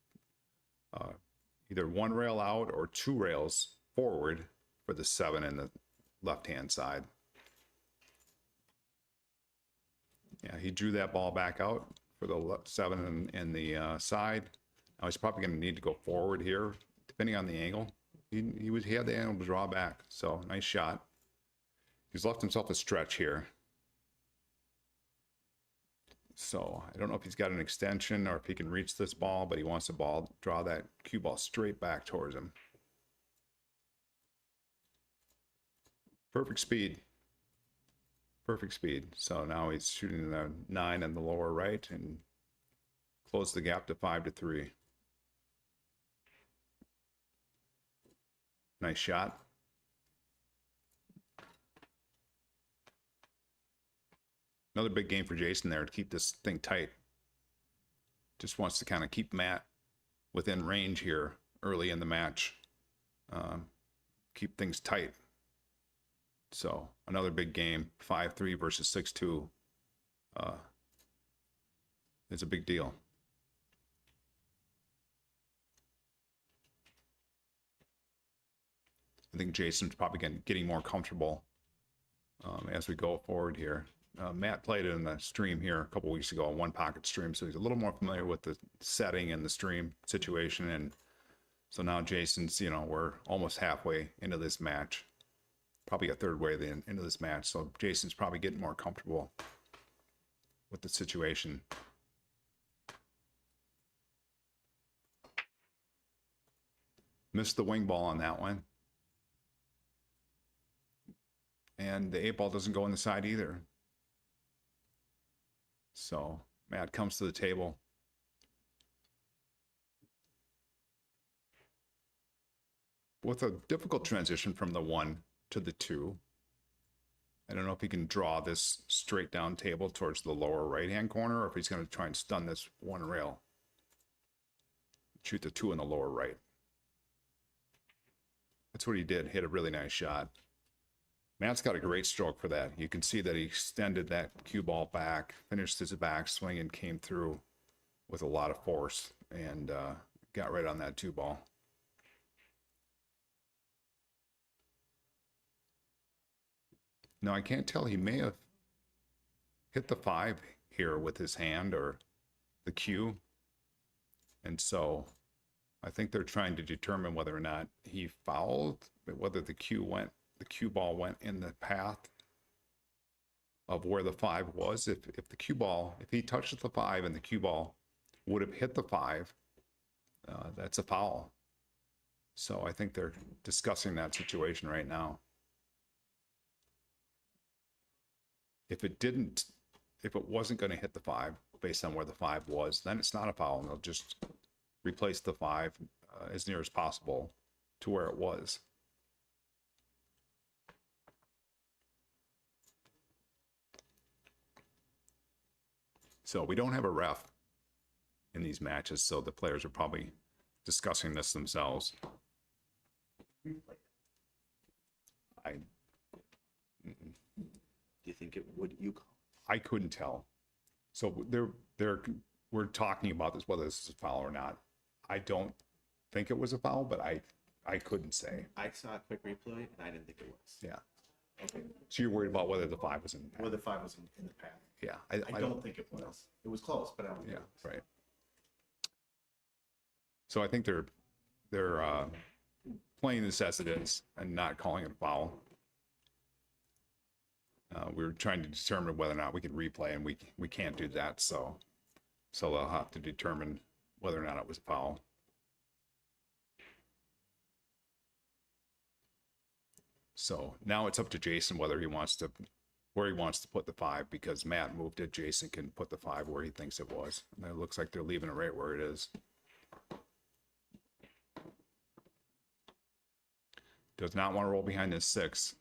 either 1 rail out or 2 rails forward for the 7 in the left-hand side. Yeah, he drew that ball back out for the 7 in the side. Now he's probably going to need to go forward here, depending on the angle. He had the angle to draw back, so nice shot. He's left himself a stretch here. So I don't know if he's got an extension or if he can reach this ball, but he wants to draw that cue ball straight back towards him. Perfect speed. Perfect speed. So now he's shooting the 9 in the lower right and close the gap to 5-3. Nice shot. Another big game for Jason there to keep this thing tight. Just wants to kind of keep Matt within range here early in the match. Keep things tight. So another big game, 5-3 versus 6-2. It's a big deal. I think Jason's probably getting more comfortable as we go forward here. Matt played it in the stream here a couple weeks ago, a 1-pocket stream, so he's a little more familiar with the setting and the stream situation. And so now Jason's, we're almost halfway into this match, probably a third way into this match. So Jason's probably getting more comfortable with the situation. Missed the wing ball on that one. And the 8-ball doesn't go in the side either. So Matt comes to the table. With a difficult transition from the 1 to the 2. I don't know if he can draw this straight down table towards the lower right-hand corner or if he's going to try and stun this 1 rail. Shoot the 2 in the lower right. That's what he did. Hit a really nice shot. Matt's got a great stroke for that. You can see that he extended that cue ball back, finished his backswing, and came through with a lot of force and got right on that 2 ball. Now, I can't tell. He may have hit the 5 here with his hand or the cue. And so I think they're trying to determine whether or not he fouled, whether the cue ball went in the path of where the 5 was. If he touched the 5 and the cue ball would have hit the 5, that's a foul. So I think they're discussing that situation right now. If it wasn't going to hit the 5 based on where the 5 was, then it's not a foul, and they'll just replace the 5 as near as possible to where it was. So we don't have a ref in these matches, so the players are probably discussing this themselves. I Do you think it would you call? I couldn't tell. So we're talking about this, whether this is a foul or not. I don't think it was a foul, but I couldn't say. I saw a quick replay and I didn't think it was. Yeah. Okay. So you're worried about whether the 5 was in the path. Whether 5 was in the path. Yeah. I don't think it was. It was close, but I don't think it was. Right. So I think they're playing this as it is and not calling it a foul. We were trying to determine whether or not we could replay, and we can't do that. So they'll have to determine whether or not it was a foul. So now it's up to Jason whether he wants to, where he wants to put the 5, because Matt moved it. Jason can put the 5 where he thinks it was. And it looks like they're leaving it right where it is. Does not want to roll behind this 6.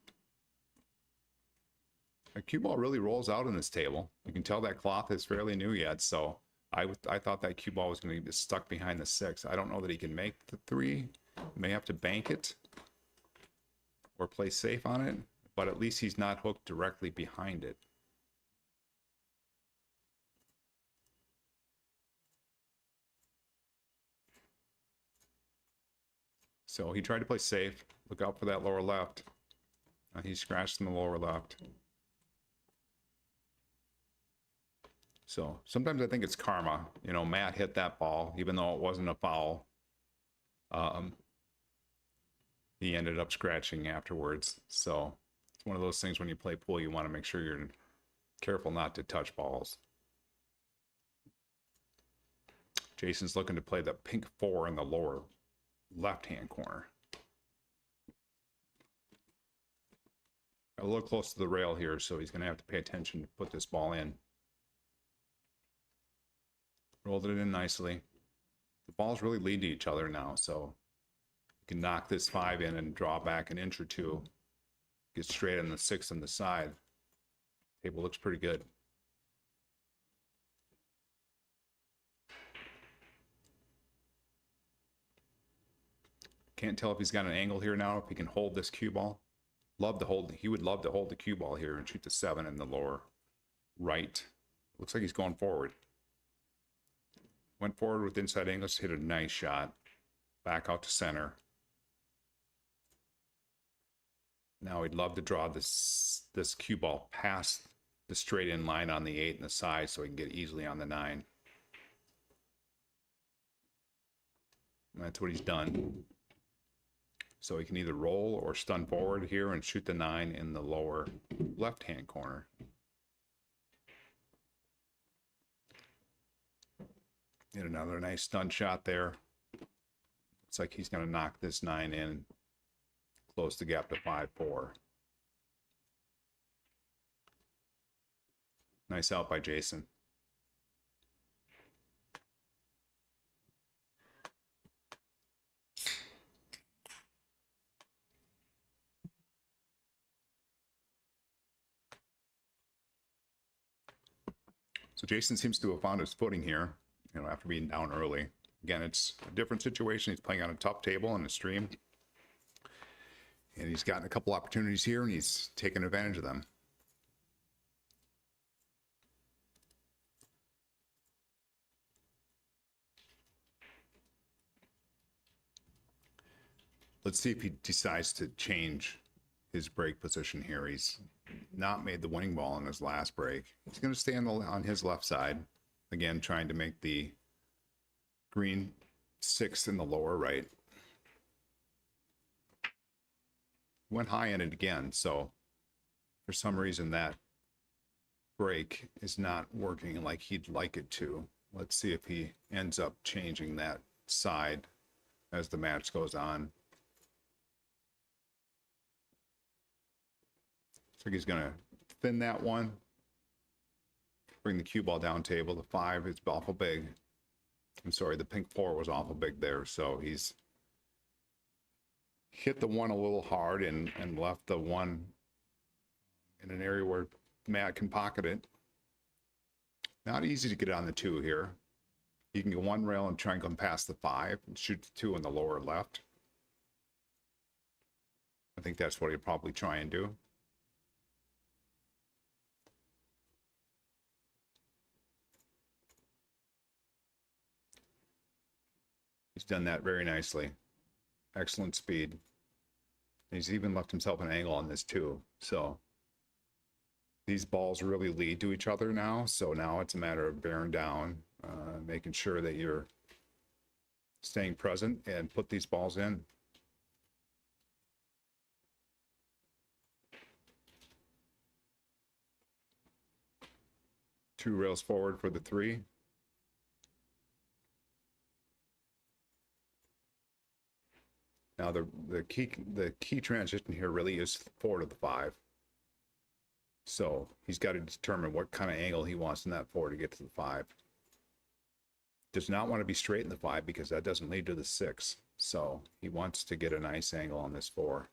A cue ball really rolls out on this table. You can tell that cloth is fairly new yet, so I thought that cue ball was going to be stuck behind the 6. I don't know that he can make the 3. May have to bank it or play safe on it, but at least he's not hooked directly behind it. So he tried to play safe. Look out for that lower left. He scratched in the lower left. So sometimes I think it's karma. You know, Matt hit that ball, even though it wasn't a foul. He ended up scratching afterwards. So it's one of those things when you play pool, you want to make sure you're careful not to touch balls. Jason's looking to play the pink 4 in the lower left-hand corner. A little close to the rail here, so he's going to have to pay attention to put this ball in. Rolled it in nicely. The balls really lead to each other now, so you can knock this 5 in and draw back an inch or 2. Get straight on the 6 on the side. Table looks pretty good. Can't tell if he's got an angle here now, if he can hold this cue ball. He would love to hold the cue ball here and shoot the 7 in the lower right. Looks like he's going forward. Went forward with inside angles, hit a nice shot. Back out to center. Now he'd love to draw this cue ball past the straight in line on the 8 and the side so he can get easily on the 9. And that's what he's done. So he can either roll or stun forward here and shoot the 9 in the lower left-hand corner. Get another nice stun shot there. Looks like he's going to knock this 9 in, close the gap to 5-4. Nice out by Jason. So Jason seems to have found his footing here, you know, after being down early. Again, it's a different situation. He's playing on a tough table in a stream. And he's gotten a couple opportunities here, and he's taken advantage of them. Let's see if he decides to change his break position here. He's not made the winning ball in his last break. He's going to stay on his left side. Again, trying to make the green 6 in the lower right. Went high in it again, so for some reason that break is not working like he'd like it to. Let's see if he ends up changing that side as the match goes on. So he's going to thin that one, bring the cue ball down table. The 5 is awful big. I'm sorry, the pink 4 was awful big there. So he's hit the 1 a little hard and left the 1 in an area where Matt can pocket it. Not easy to get on the 2 here. You can go 1 rail and try and come past the 5 and shoot the 2 in the lower left. I think that's what he'll probably try and do. He's done that very nicely. Excellent speed. He's even left himself an angle on this too. So these balls really lead to each other now. So now it's a matter of bearing down, making sure that you're staying present and put these balls in. Two rails forward for the 3. Now the key transition here really is 4 to the 5. So he's got to determine what kind of angle he wants in that 4 to get to the 5. Does not want to be straight in the 5 because that doesn't lead to the 6. So he wants to get a nice angle on this 4.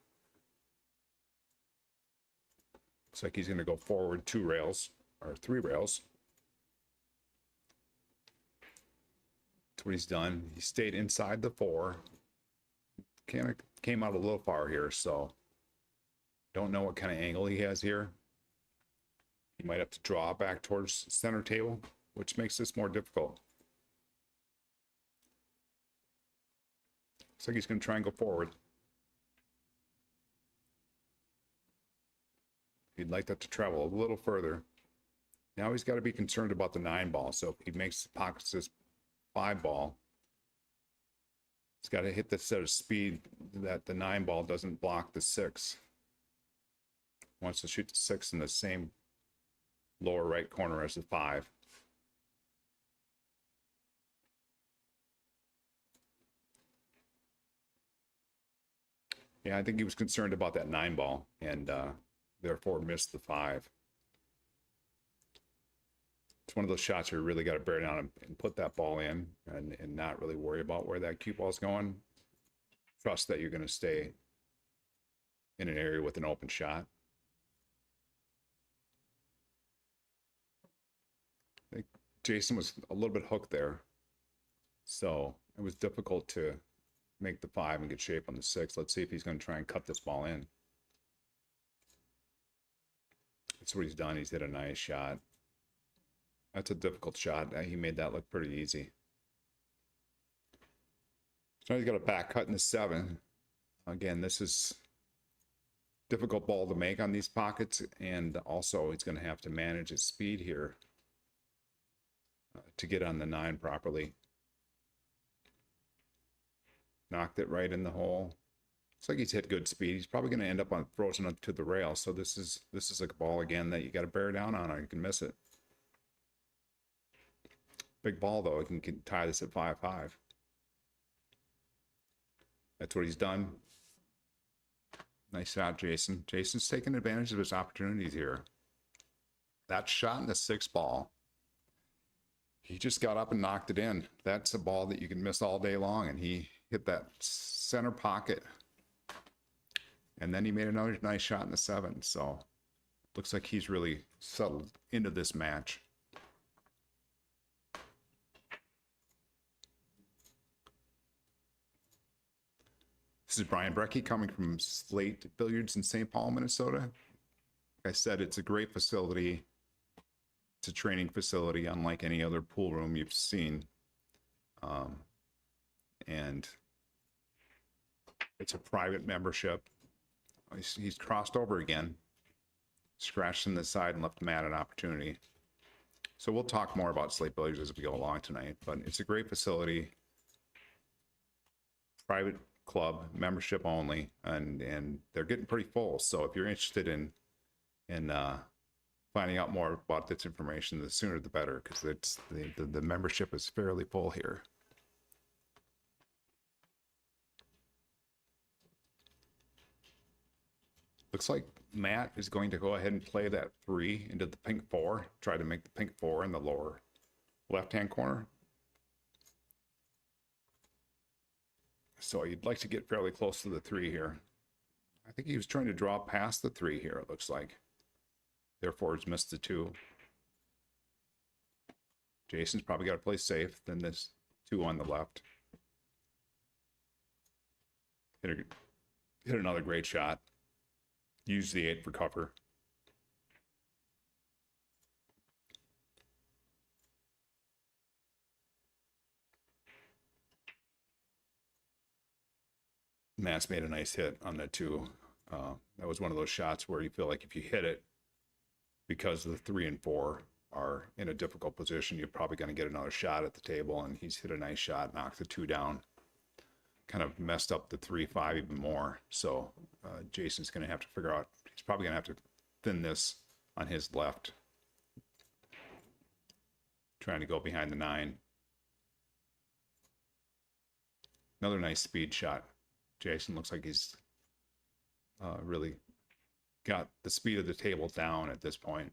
Looks like he's going to go forward 2 rails or 3 rails. That's what he's done. He stayed inside the 4. Kind of came out a little far here, so don't know what kind of angle he has here. He might have to draw back towards center table, which makes this more difficult. Looks like he's going to try and go forward. He'd like that to travel a little further. Now he's got to be concerned about the 9 ball. So if he makes the pockets this 5 ball, he's got to hit the set of speed that the 9 ball doesn't block the 6. Wants to shoot the 6 in the same lower right corner as the 5. Yeah, I think he was concerned about that 9 ball and therefore missed the 5. It's one of those shots where you really got to bear down and put that ball in and not really worry about where that cue ball is going. Trust that you're going to stay in an area with an open shot. I think Jason was a little bit hooked there. So it was difficult to make the 5 and get shape on the 6. Let's see if he's going to try and cut this ball in. That's what he's done. He's hit a nice shot. That's a difficult shot. He made that look pretty easy. So now he's got a back cut in the 7. Again, this is difficult ball to make on these pockets, and also he's going to have to manage his speed here to get on the 9 properly. Knocked it right in the hole. Looks like he's hit good speed. He's probably going to end up on frozen up to the rail. So this is a ball again that you got to bear down on, or you can miss it. Big ball though. He can tie this at 5-5. That's what he's done. Nice shot, Jason. Jason's taking advantage of his opportunities here. That shot in the 6 ball, he just got up and knocked it in. That's a ball that you can miss all day long, and he hit that center pocket. And then he made another nice shot in the 7. So looks like he's really settled into this match. This is Brian Brecky coming from Slate Billiards in St. Paul, Minnesota. Like I said, it's a great facility. It's a training facility, unlike any other pool room you've seen. And it's a private membership. He's crossed over again, scratched in the side and left Matt an opportunity. So we'll talk more about Slate Billiards as we go along tonight, but it's a great facility. Private club, membership only, and they're getting pretty full. So if you're interested in finding out more about this information, the sooner the better, because it's the membership is fairly full here. Looks like Matt is going to go ahead and play that 3 into the pink 4, try to make the pink 4 in the lower left-hand corner. So you'd like to get fairly close to the 3 here. I think he was trying to draw past the 3 here, it looks like. Therefore, he's missed the 2. Jason's probably got to play safe than this 2 on the left. Hit another great shot. Use the 8 for cover. Matt's made a nice hit on that 2. That was one of those shots where you feel like if you hit it, because the 3 and 4 are in a difficult position, you're probably going to get another shot at the table. And he's hit a nice shot, knocked the 2 down, kind of messed up the 3-5 even more. So Jason's going to have to figure out, he's probably going to have to thin this on his left, trying to go behind the 9. Another nice speed shot. Jason looks like he's really got the speed of the table down at this point.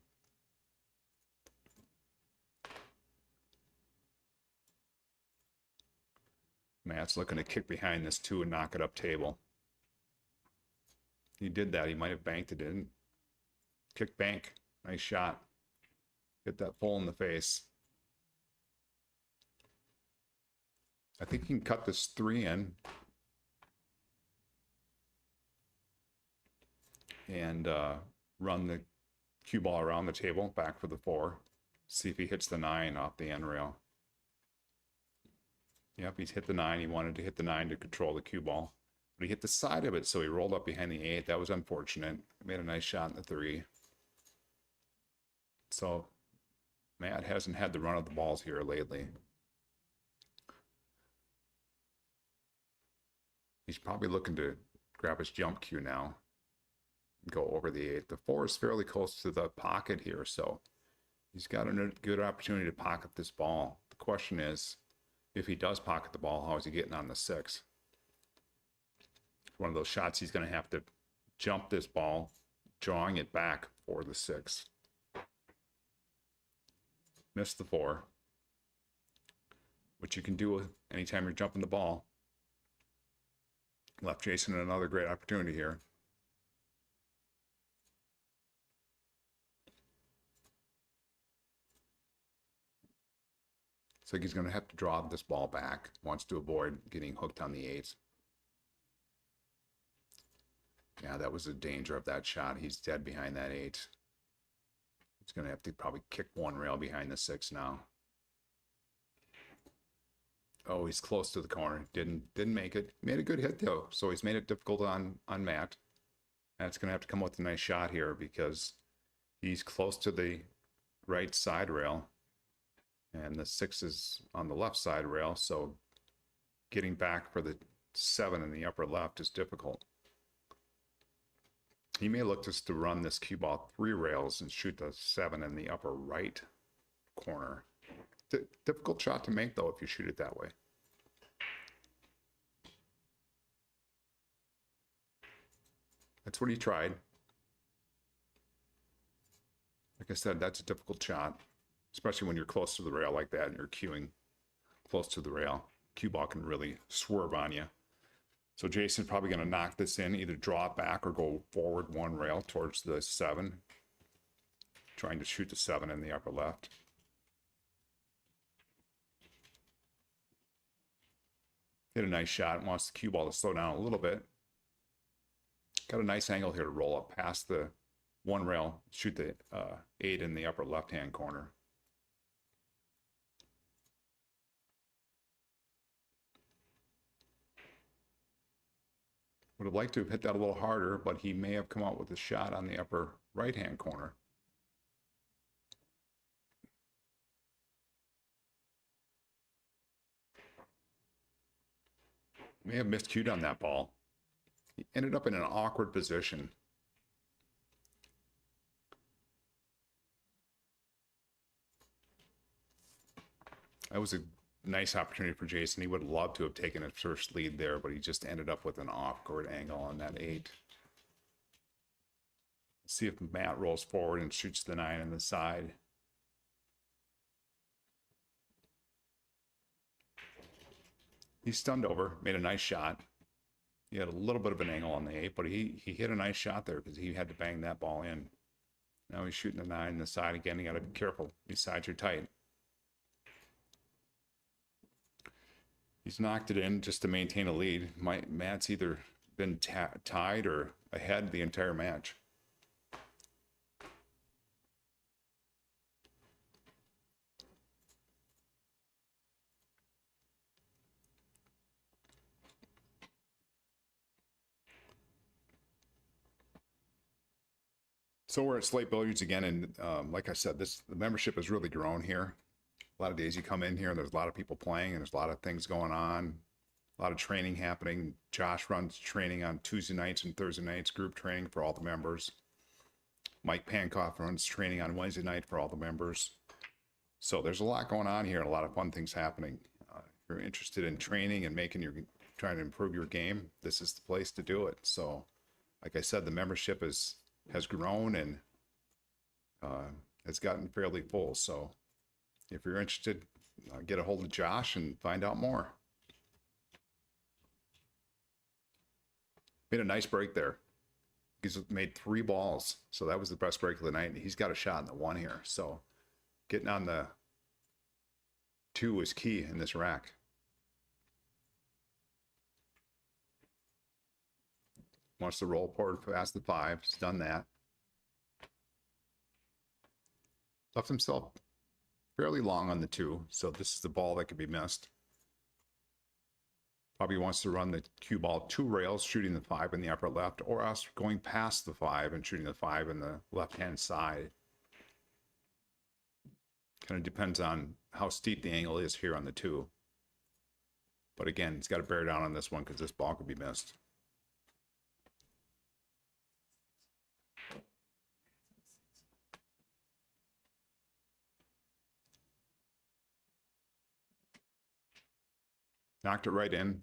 Matt's looking to kick behind this 2 and knock it up table. He did that. He might have banked it in. Kick bank. Nice shot. Hit that full in the face. I think he can cut this 3 in. And run the cue ball around the table, back for the 4. See if he hits the 9 off the end rail. Yep, he's hit the 9. He wanted to hit the 9 to control the cue ball. But he hit the side of it, so he rolled up behind the 8. That was unfortunate. Made a nice shot in the 3. So Matt hasn't had the run of the balls here lately. He's probably looking to grab his jump cue now. Go over the 8. The 4 is fairly close to the pocket here, so he's got a good opportunity to pocket this ball. The question is, if he does pocket the ball, how is he getting on the 6? One of those shots he's going to have to jump this ball, drawing it back for the 6. Missed the 4, which you can do anytime you're jumping the ball. Left Jason another great opportunity here. So he's going to have to draw this ball back. Wants to avoid getting hooked on the 8. Yeah, that was the danger of that shot. He's dead behind that 8. He's going to have to probably kick 1 rail behind the 6 now. Oh, he's close to the corner. Didn't make it. Made a good hit though, so he's made it difficult on Matt. Matt's going to have to come up with a nice shot here because he's close to the right side rail. And the 6 is on the left side rail, so getting back for the 7 in the upper left is difficult. He may look just to run this cue ball 3 rails and shoot the 7 in the upper right corner. Difficult shot to make, though, if you shoot it that way. That's what he tried. Like I said, that's a difficult shot, especially when you're close to the rail like that and you're cueing close to the rail. Cue ball can really swerve on you. So Jason's probably going to knock this in, either draw it back or go forward 1 rail towards the 7, trying to shoot the 7 in the upper left. Hit a nice shot, wants the cue ball to slow down a little bit. Got a nice angle here to roll up past the 1 rail, shoot the 8 in the upper left-hand corner. Would have liked to have hit that a little harder, but he may have come out with a shot on the upper right-hand corner. May have miscued on that ball. He ended up in an awkward position. That was a nice opportunity for Jason. He would have loved to have taken his first lead there, but he just ended up with an off-court angle on that 8. Let's see if Matt rolls forward and shoots the 9 on the side. He stunned over, made a nice shot. He had a little bit of an angle on the 8, but he hit a nice shot there because he had to bang that ball in. Now he's shooting the 9 on the side again. You got to be careful. These sides are tight. He's knocked it in just to maintain a lead. Matt's either been tied or ahead the entire match. So we're at Slate Billiards again, and like I said, the membership has really grown here. A lot of days you come in here, and there's a lot of people playing, and there's a lot of things going on, a lot of training happening. Josh runs training on Tuesday nights and Thursday nights, group training for all the members. Mike Pankoff runs training on Wednesday night for all the members. So there's a lot going on here, and a lot of fun things happening. If you're interested in training and trying to improve your game, this is the place to do it. So, like I said, the membership has grown and has gotten fairly full. So if you're interested, get a hold of Josh and find out more. Made a nice break there. He's made 3 balls. So that was the best break of the night. He's got a shot in the 1 here. So getting on the 2 is key in this rack. Wants to roll forward past the 5. He's done that. Left himself fairly long on the 2. So this is the ball that could be missed. Probably wants to run the cue ball 2 rails, shooting the 5 in the upper left, or else going past the 5 and shooting the 5 in the left-hand side. Kind of depends on how steep the angle is here on the 2. But again, he's got to bear down on this one because this ball could be missed. Knocked it right in.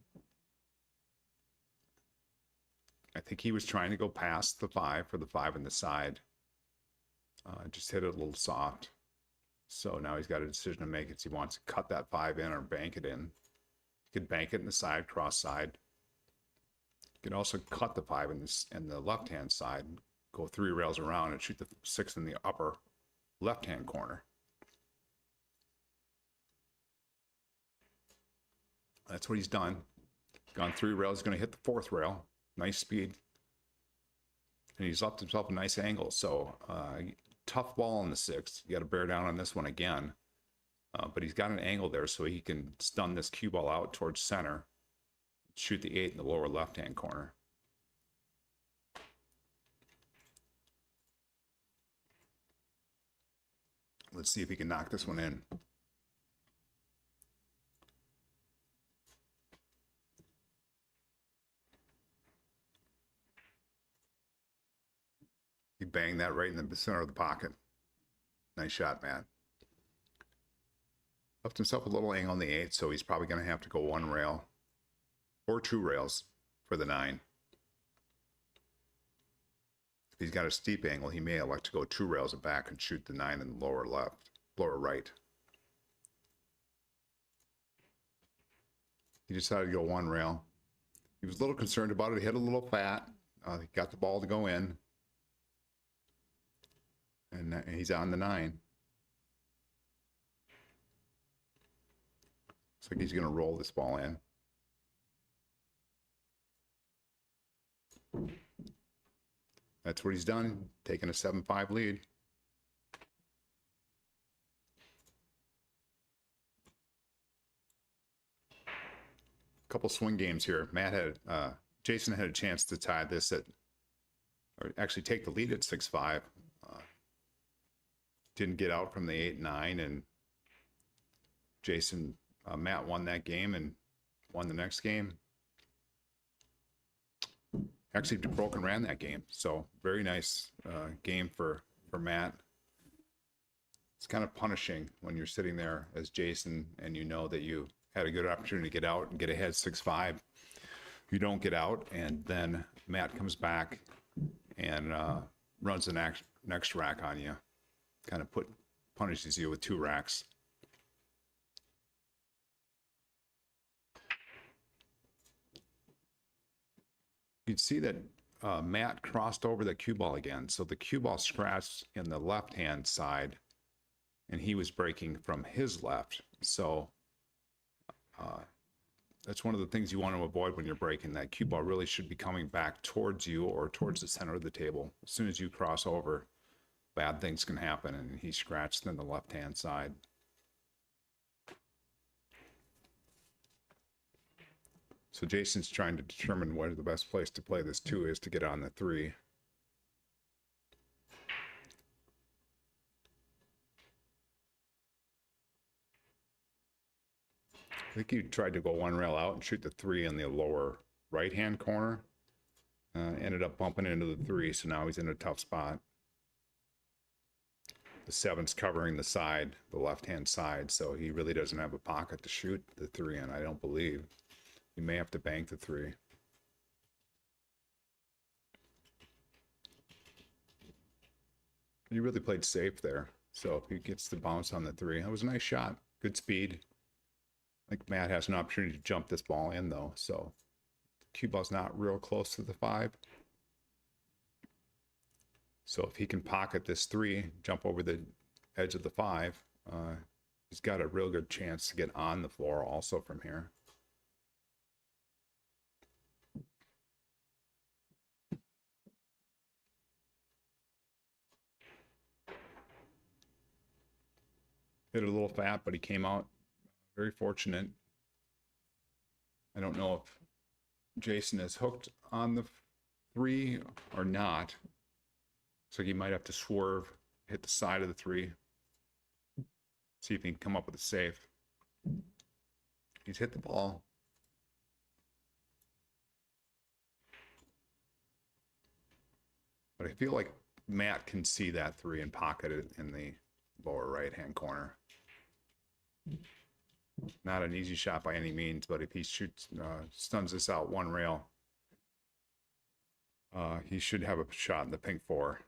I think he was trying to go past the 5 for the 5 in the side. Just hit it a little soft. So now he's got a decision to make. He wants to cut that 5 in or bank it in. He could bank it in the side, cross side. You could also cut the 5 in the left-hand side, go 3 rails around and shoot the 6 in the upper left-hand corner. That's what he's done. Gone 3 rails. He's going to hit the 4th rail. Nice speed. And he's left himself a nice angle. So tough ball on the 6th. You got to bear down on this one again. But he's got an angle there so he can stun this cue ball out towards center. Shoot the 8 in the lower left-hand corner. Let's see if he can knock this one in. He banged that right in the center of the pocket. Nice shot, Matt. Left himself a little angle on the 8, so he's probably going to have to go 1 rail or 2 rails for the 9. If he's got a steep angle, he may elect to go 2 rails back and shoot the 9 in the lower right. He decided to go 1 rail. He was a little concerned about it. He hit a little fat. He got the ball to go in. And he's on the 9. Looks like he's going to roll this ball in. That's what he's done, taking a 7-5 lead. Couple swing games here. Jason had a chance to tie this or actually take the lead at 6-5. Didn't get out from the 8-9, and Matt won that game and won the next game. Actually broke and ran that game. So very nice game for Matt. It's kind of punishing when you're sitting there as Jason and you know that you had a good opportunity to get out and get ahead 6-5. You don't get out, and then Matt comes back and runs the next rack on you. Kind of punishes you with 2 racks. You'd see that Matt crossed over the cue ball again. So the cue ball scratched in the left-hand side, and he was breaking from his left. So That's one of the things you want to avoid when you're breaking. That cue ball really should be coming back towards you or towards the center of the table. As soon as you cross over, bad things can happen, and he scratched in the left-hand side. So Jason's trying to determine where the best place to play this 2 is to get on the 3. I think he tried to go 1 rail out and shoot the 3 in the lower right-hand corner. Ended up bumping into the 3, so now he's in a tough spot. The 7's covering the side, the left-hand side, so he really doesn't have a pocket to shoot the 3 in, I don't believe. He may have to bank the 3. He really played safe there. So if he gets the bounce on the 3, that was a nice shot. Good speed. I think Matt has an opportunity to jump this ball in though. So the cue ball's not real close to the 5. So if he can pocket this 3, jump over the edge of the 5, he's got a real good chance to get on the floor also from here. Hit it a little fat, but he came out very fortunate. I don't know if Jason is hooked on the 3 or not. So he might have to swerve, hit the side of the 3. See if he can come up with a save. He's hit the ball. But I feel like Matt can see that 3 and pocket it in the lower right-hand corner. Not an easy shot by any means, but if he shoots, stuns this out 1 rail, he should have a shot in the pink 4.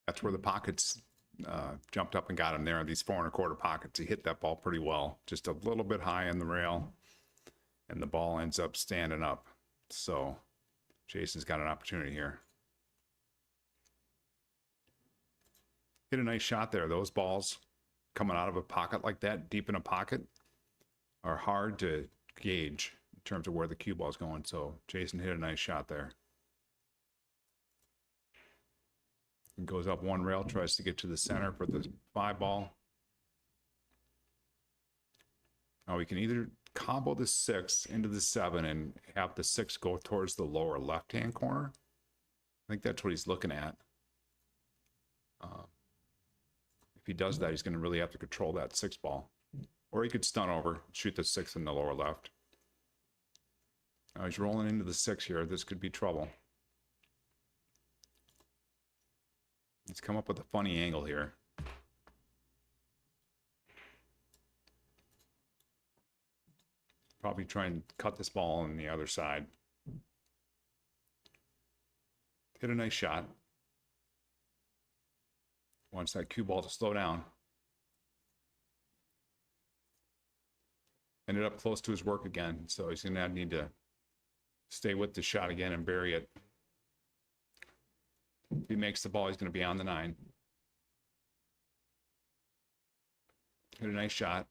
That's where the pockets jumped up and got him there. These 4 1/4 pockets, he hit that ball pretty well, just a little bit high in the rail, and the ball ends up standing up. So Jason's got an opportunity here. Hit a nice shot there. Those balls coming out of a pocket like that, deep in a pocket, are hard to gauge in terms of where the cue ball's going. So Jason hit a nice shot there. Goes up 1 rail, tries to get to the center for the 5 ball. Now we can either combo the 6 into the 7 and have the 6 go towards the lower left-hand corner. I think that's what he's looking at. If he does that, he's going to really have to control that 6 ball. Or he could stun over, shoot the 6 in the lower left. Now he's rolling into the 6 here. This could be trouble. He's come up with a funny angle here. Probably try and cut this ball on the other side. Hit a nice shot. Wants that cue ball to slow down. Ended up close to his work again, so he's going to need to stay with the shot again and bury it. If he makes the ball, he's going to be on the 9. Hit a nice shot.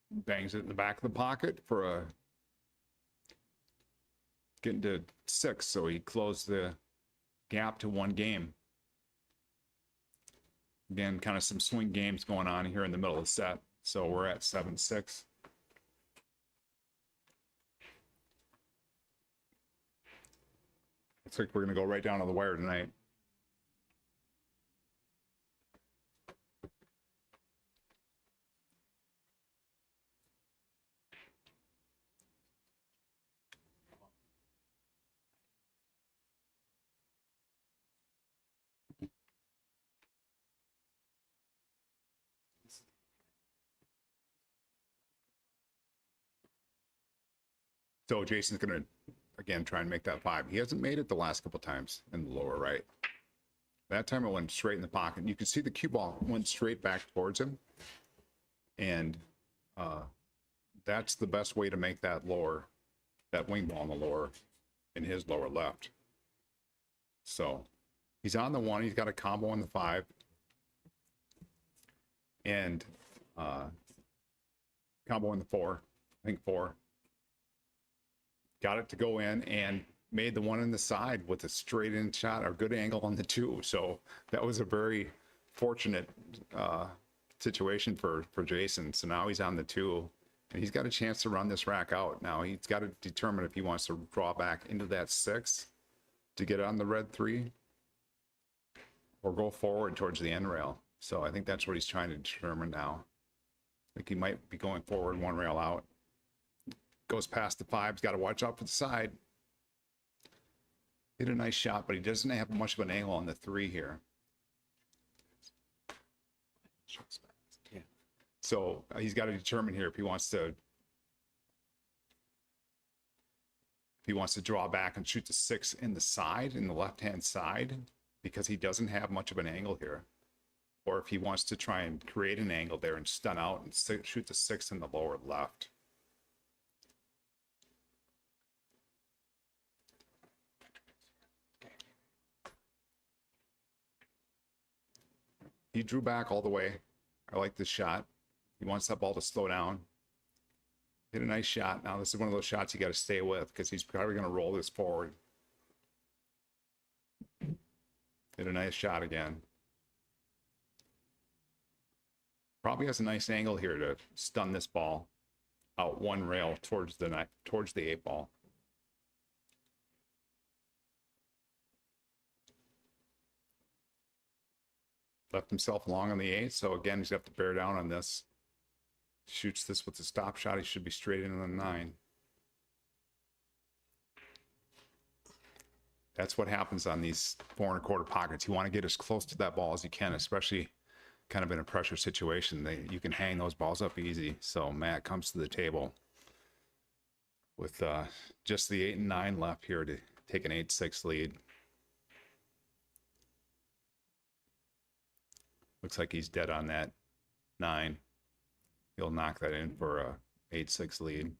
Bangs it in the back of the pocket for a getting to 6, so he closed the gap to 1 game. Again, kind of some swing games going on here in the middle of the set. So we're at 7-6. Looks like we're going to go right down to the wire tonight. So Jason's going to, again, try and make that 5. He hasn't made it the last couple times in the lower right. That time it went straight in the pocket. You can see the cue ball went straight back towards him. And that's the best way to make that wing ball in the lower, in his lower left. So he's on the 1. He's got a combo on the 5. And combo in the 4. I think 4. Got it to go in and made the 1 in the side with a straight in shot, or good angle on the 2. So that was a very fortunate situation for Jason. So now he's on the 2, and he's got a chance to run this rack out. Now he's got to determine if he wants to draw back into that 6 to get on the red 3, or go forward towards the end rail. So I think that's what he's trying to determine now. I think he might be going forward 1 rail out. Goes past the 5. He's got to watch out for the side. Hit a nice shot, but he doesn't have much of an angle on the 3 here. Yeah. So he's got to determine here if he wants to draw back and shoot the 6 in the side, in the left-hand side, because he doesn't have much of an angle here, or if he wants to try and create an angle there and stun out and shoot the 6 in the lower left. He drew back all the way. I like this shot. He wants that ball to slow down. Hit a nice shot. Now this is one of those shots you got to stay with, because he's probably going to roll this forward. Hit a nice shot again. Probably has a nice angle here to stun this ball out 1 rail towards the 8 ball. Left himself long on the 8, so again, he's got to bear down on this. Shoots this with the stop shot, he should be straight in on the 9. That's what happens on these 4 1/4 pockets. You want to get as close to that ball as you can, especially kind of in a pressure situation. You can hang those balls up easy. So Matt comes to the table with just the 8 and 9 left here to take an 8-6 lead. Looks like he's dead on that 9. He'll knock that in for a 8-6 lead.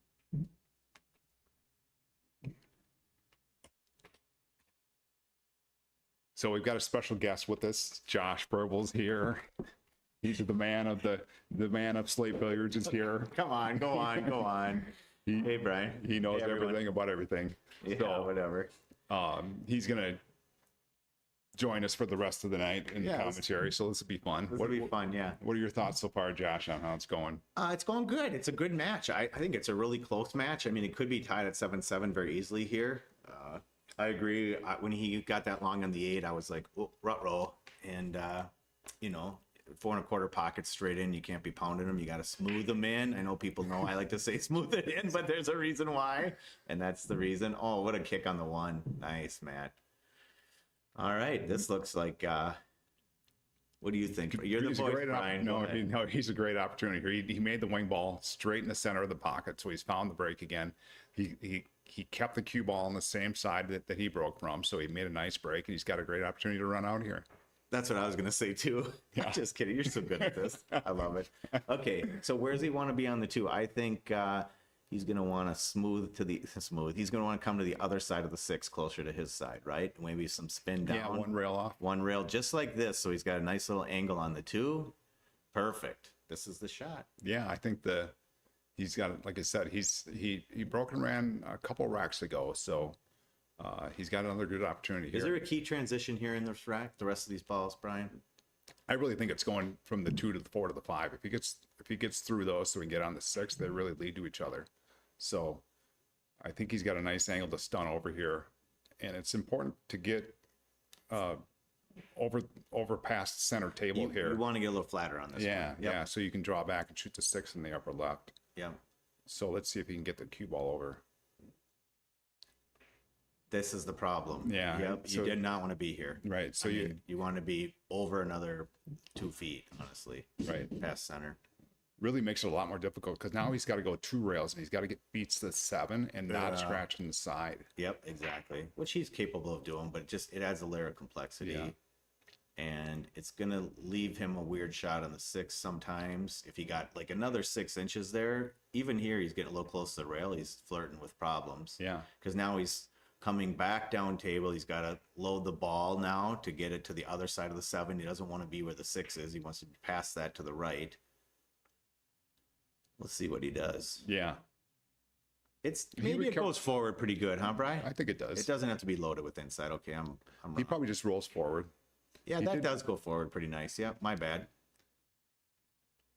So we've got a special guest with us. Josh Burble's here. He's the man of Slate Billiards is here. Come on, go on. Hey, Brian. He knows Hey, everything about everything. Yeah, So, whatever. he's gonna join us for the rest of the night in the commentary. So this will be fun. This will be fun, yeah. What are your thoughts so far, Josh, on how it's going? It's going good. It's a good match. I think it's a really close match. I mean, it could be tied at 7-7 very easily here. I agree. When he got that long on the 8, I was like, oh, ruh-roh. And, 4 1/4 pockets straight in. You can't be pounding them. You got to smooth them in. I know people know I like to say smooth it in, but there's a reason why. And that's the reason. Oh, what a kick on the 1. Nice, Matt. All right. This looks like, what do you think? You're the voice, Brian. No, he's a great opportunity here. He made the wing ball straight in the center of the pocket, so he's found the break again. He kept the cue ball on the same side that he broke from, so he made a nice break, and he's got a great opportunity to run out here. That's what I was going to say, too. Yeah. Just kidding. You're so good at this. I love it. Okay, so where does he want to be on the 2? I think he's going to want to He's going to want to come to the other side of the 6, closer to his side, right? Maybe some spin down. Yeah, 1 rail off. 1 rail, just like this. So he's got a nice little angle on the 2. Perfect. This is the shot. Yeah, I think he's got, like I said, he broke and ran a couple racks ago, so he's got another good opportunity here. Is there a key transition here in this rack? The rest of these balls, Brian? I really think it's going from the 2 to the 4 to the 5. If he gets through those, so we can get on the 6, they really lead to each other. So I think he's got a nice angle to stun over here, and it's important to get over past center table here. You want to get a little flatter on this. Yeah, one. Yep. yeah. So you can draw back and shoot the 6 in the upper left. Yeah. So let's see if he can get the cue ball over. This is the problem. Yeah. Yep. So, You did not want to be here. right. So You want to be over another 2 feet, honestly. right. Past center. really makes it a lot more difficult because now he's got to go 2 rails and he's got to get beats the 7 and not scratching the side. Yep, exactly. Which he's capable of doing, but it adds a layer of complexity. Yeah. And it's gonna leave him a weird shot on the 6 sometimes. If he got like another 6 inches there, even here he's getting a little close to the rail. He's flirting with problems. Yeah. Because now he's coming back down table. He's got to load the ball now to get it to the other side of the 7. He doesn't want to be where the 6 is. He wants to pass that to the right. Let's see what he does. Yeah. Maybe it goes forward pretty good, huh, Brian? I think it does. It doesn't have to be loaded with inside. Okay, I'm He wrong. probably just rolls forward. Yeah, that does go forward pretty nice. Yeah, my bad.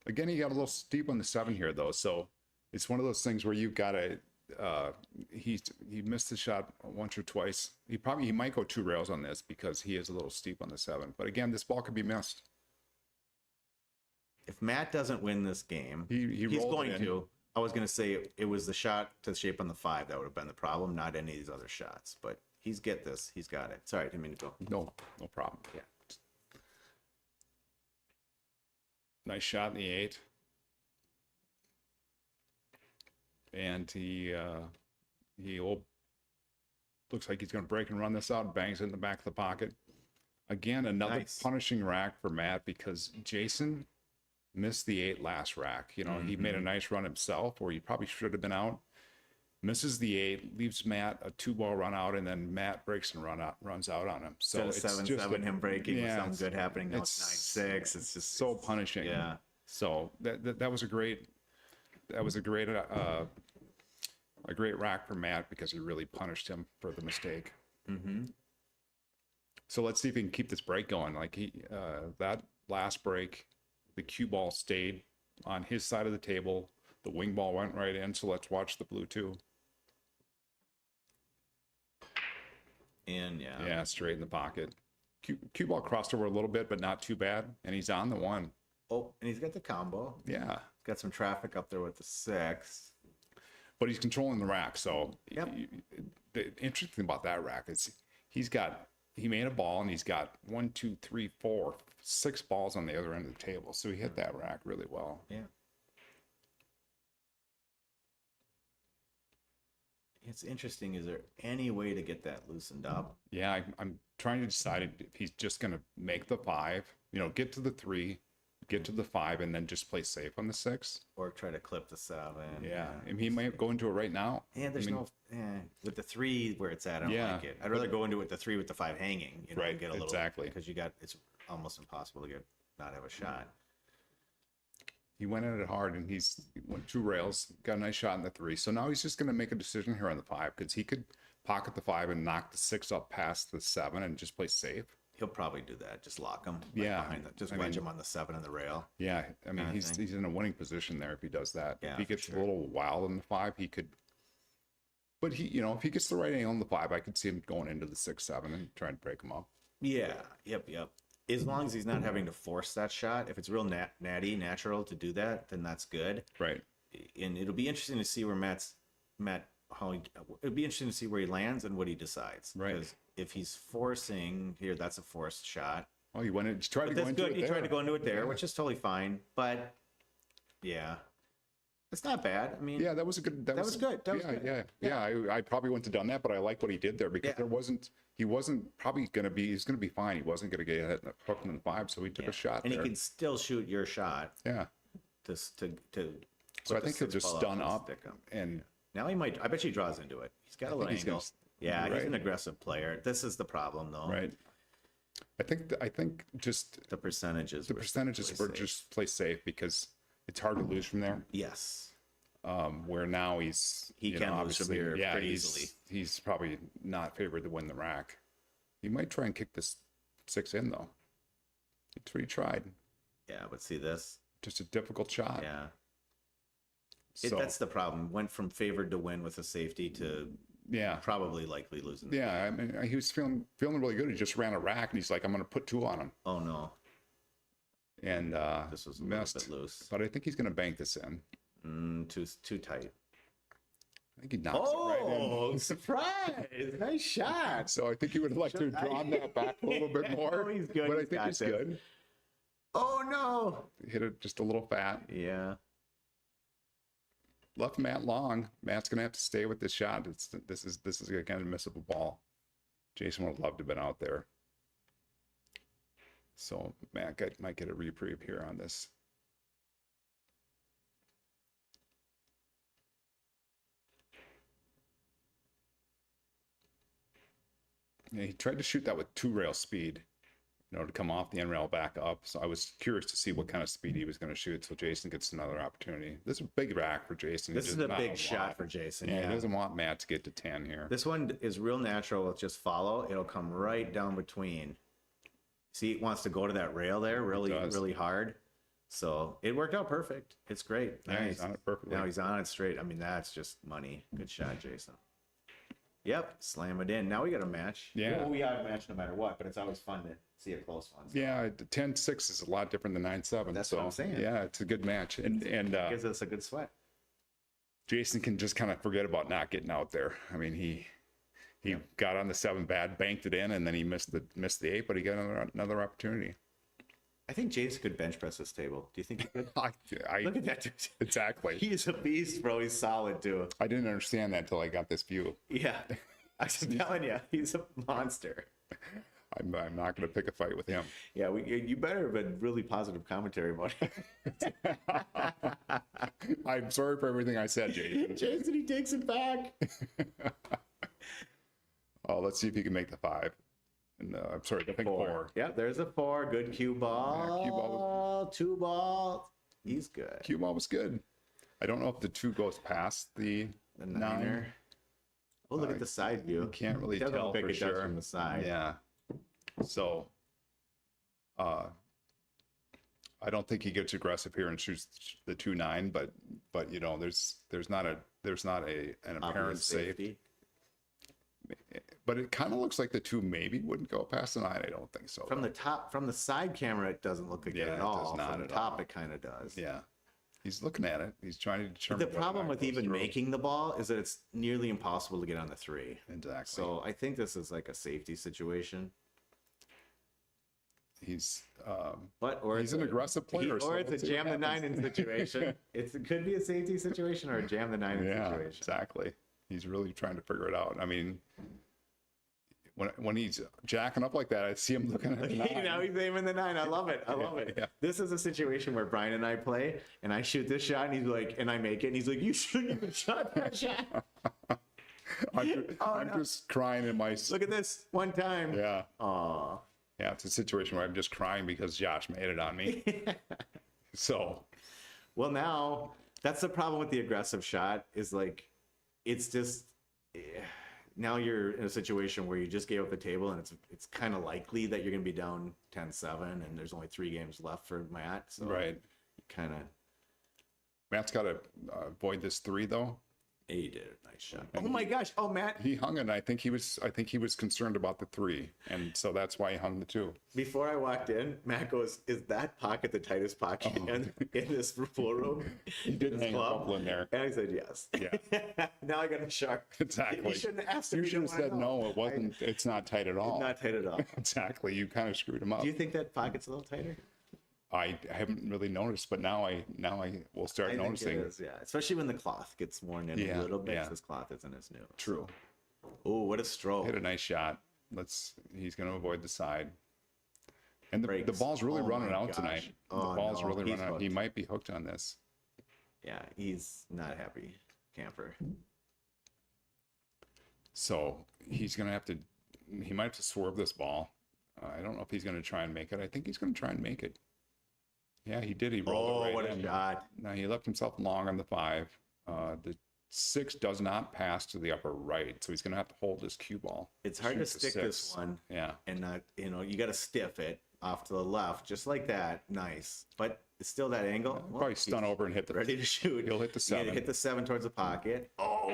Again, he got a little steep on the 7 here, though. So it's one of those things where you've got to. He missed the shot once or twice. He might go 2 rails on this because he is a little steep on the 7. But again, this ball could be missed. If Matt doesn't win this game, He's he's going to. I was going to say it was the shot to shape on the 5 that would have been the problem, not any of these other shots. But he's got it. Sorry, I didn't mean to go. No problem. Yeah. Nice shot in the 8. And he looks like he's going to break and run this out, bangs it in the back of the pocket. Again, another Nice. punishing rack for Matt because Jason missed the 8 last rack. You know, he made a nice run himself, or he probably should have been out. Misses the 8, leaves Matt a 2-ball run out, and then Matt breaks and runs out on him. So Instead of it's just 7-7, him breaking with something it's- good happening. Now it's it's 9-6. It's just so punishing. Yeah. So that was a great rack for Matt because he really punished him for the mistake. Mm-hmm. So let's see if he can keep this break going. Like that last break, the cue ball stayed on his side of the table. The wing ball went right in. So let's watch the blue 2. And Yeah, straight in the pocket. Cue ball crossed over a little bit, but not too bad. And he's on the 1. Oh, and he's got the combo. Yeah. Got some traffic up there with the 6. But he's controlling the rack. So Yep. The interesting thing about that rack is he made a ball and he's got 1, 2, 3, 4, 6 balls on the other end of the table. So he hit that rack really well. Yeah. It's interesting. Is there any way to get that loosened up? Yeah, I'm trying to decide if he's just going to make the 5, get to the 3, get to the 5, and then just play safe on the 6. Or try to clip the 7. Yeah, and he might go into it right now. Yeah, there's with the 3 where it's at, I don't Yeah, like it. I'd rather go into it with the 3 with the 5 hanging, Right, and get a little exactly. because it's almost impossible to not have a shot. He went at it hard, and he went 2 rails, got a nice shot in the 3. So now he's just going to make a decision here on the 5 because he could pocket the 5 and knock the 6 up past the 7 and just play safe. He'll probably do that. Just lock him. Yeah, Just I wedge mean- him on the 7 and the rail. Yeah, I mean, Kinda he's thing. in a winning position there if he does that. Yeah, if he for gets sure. a little wild in the 5, he could. But if he gets the right angle on the 5, I could see him going into the 6, 7 and trying to break him up. Yeah. Yep. As long as he's not having to force that shot, if it's real natural to do that, then that's good. Right. And it'll be interesting to see where it'll be interesting to see where he lands and what he decides. Right. Because if he's forcing here, that's a forced shot. Oh, he went in. He tried to But go that's into good. it He there. tried to go into it there, Yeah. which is totally fine. But yeah, it's not bad. I mean, Yeah, that was a good. That was good. That was good. Yeah. I probably wouldn't have done that, but I like what he did there because Yeah. he wasn't probably going to be. He's going to be fine. He wasn't going to get hit in the hook in the 5, so he took a shot and there. he can still shoot your shot Yeah. to. So put I the think he'll 6 just ball stun and up stick him. and Now he might. I bet you he draws into it. He's got a little think he's angle. gonna- He's right. an aggressive player. This is the problem, though. right. I think just The percentages. the were percentages play were safe. just play safe because it's hard to lose from there. Yes. Where now he He can lose from obviously, here yeah, pretty he's, easily. He's probably not favored to win the rack. He might try and kick this 6 in though. That's what he tried. Yeah, but see this. Just a difficult shot. Yeah. So, That's the problem. Went from favored to win with a safety to yeah. probably likely losing. Yeah, I mean, he was feeling really good. He just ran a rack, and he's like, "I'm going to put 2 on him," Oh no, and this was a missed. little bit loose. But I think he's going to bank this in. Too tight. I think he knocks it right in. Oh, surprise! Nice shot. So I think he would have liked to have drawn that back a little bit more. Oh, he's good. But I He's think got he's this. good. Oh no. Hit it just a little fat. Yeah. left Matt long. Matt's gonna have to stay with this shot. This is a kind of missable ball. Jason would love to have been out there. So Matt might get a reprieve here on this. Yeah, he tried to shoot that with 2-rail speed, to come off the end rail back up. So I was curious to see what kind of speed he was going to shoot. So Jason gets another opportunity. This is a big rack for Jason. This is a big shot for Jason. Yeah, he doesn't want Matt to get to 10 here. This one is real natural with just follow. It'll come right down between. See, it wants to go to that rail there really hard. So it worked out perfect. It's great. Yeah, Nice. he's on it perfectly. Now he's on it straight. I mean, that's just money. Good shot, Jason. Yep, slam it in. Now we got a match. Yeah. Well, we have a match no matter what, but it's always fun to see a close one. So. Yeah, the 10-6 is a lot different than 9-7. That's what I'm saying. Yeah, it's a good match. And Gives us a good sweat. Jason can just kind of forget about not getting out there. I mean, he got on the 7 bad, banked it in, and then he missed the 8, but he got another opportunity. I think Jason could bench press this table. Do you think he could? Look at that dude. Exactly. He is a beast, bro. He's solid too. I didn't understand that until I got this view. Yeah. I'm telling you, he's a monster. I'm not going to pick a fight with him. Yeah, you better have been really positive commentary about it. I'm sorry for everything I said, Jason. Jason, he takes it back. Oh, let's see if he can make the 5. And I'm sorry, I think 4. Yeah, there's a 4. Good cue ball. Yeah, cue ball 2 ball. He's good. Cue ball was good. I don't know if the 2 goes past the 9. Oh, look at the side view. You can't really Doesn't tell look like for it does sure. from the side. Yeah. So, I don't think he gets aggressive here and shoots the 2-9, but there's not an apparent Obvious safe. safety. But it kind of looks like the 2 maybe wouldn't go past the 9. I don't think so. From the top, from the side camera, it doesn't look like it Yeah, at it all. does not From the at top, all. it kind of does. Yeah. He's looking at it. He's trying to determine. The whether or problem not with it goes even through. making the ball is that it's nearly impossible to get on the 3. Exactly. So I think this is like a safety situation. He's He's an aggressive player. so or it's let's a see jam what the happens. 9 in situation. It could be a safety situation or a jam the 9 in Yeah, situation. exactly. He's really trying to figure it out. I mean, when he's jacking up like that, I see him looking at the 9. Now he's aiming the 9. I love it. I love it. Yeah. This is a situation where Brian and I play, and I shoot this shot, and he's like, and I make it, and he's like, you shouldn't even shot that shot. I'm just crying in my. Look at this one time. Yeah. Aw. Yeah, it's a situation where I'm just crying because Josh made it on me. So. Well, now that's the problem with the aggressive shot is like, it's just now you're in a situation where you just gave up the table and it's kind of likely that you're going to be down 10-7 and there's only 3 games left for Matt. So Right. Kind of. Matt's got to avoid this 3 though. He did a nice shot. Oh my gosh! Oh, Matt. He hung it. I think he was concerned about the 3, and so that's why he hung the 2. Before I walked in, Matt goes, "Is that pocket the tightest pocket in this pool room?" He did hang a couple in there. And I said yes. Yeah. Now I got a shark. Exactly. You shouldn't have asked. You should have said no. It wasn't. It's not tight at all. Not tight at all. Exactly. You kind of screwed him up. Do you think that pocket's a little tighter? I haven't really noticed, but now I will start noticing. Think it is, yeah. Especially when the cloth gets worn in Yeah, a little bit. yeah. This cloth isn't as new. True. Oh, what a stroke! Hit a nice shot. He's going to avoid the side. And the Breaks. ball's really Oh running my out gosh. tonight. Oh, The ball's no, really he's running out. He hooked. might be hooked on this. Yeah, he's not happy, camper. So he's going to have to. He might have to swerve this ball. I don't know if he's going to try and make it. I think he's going to try and make it. Yeah, he did. He rolled it right what in. a shot! Now he left himself long on the 5. The 6 does not pass to the upper right, so he's going to have to hold his cue ball. It's hard to Shoot the stick this 6. one. Yeah. And not, you got to stiff it off to the left, just like that. Nice, but it's still that angle. Well, Probably stun he's over and hit the. ready to shoot. He'll hit the You gotta 7. hit the 7 towards the pocket. Oh,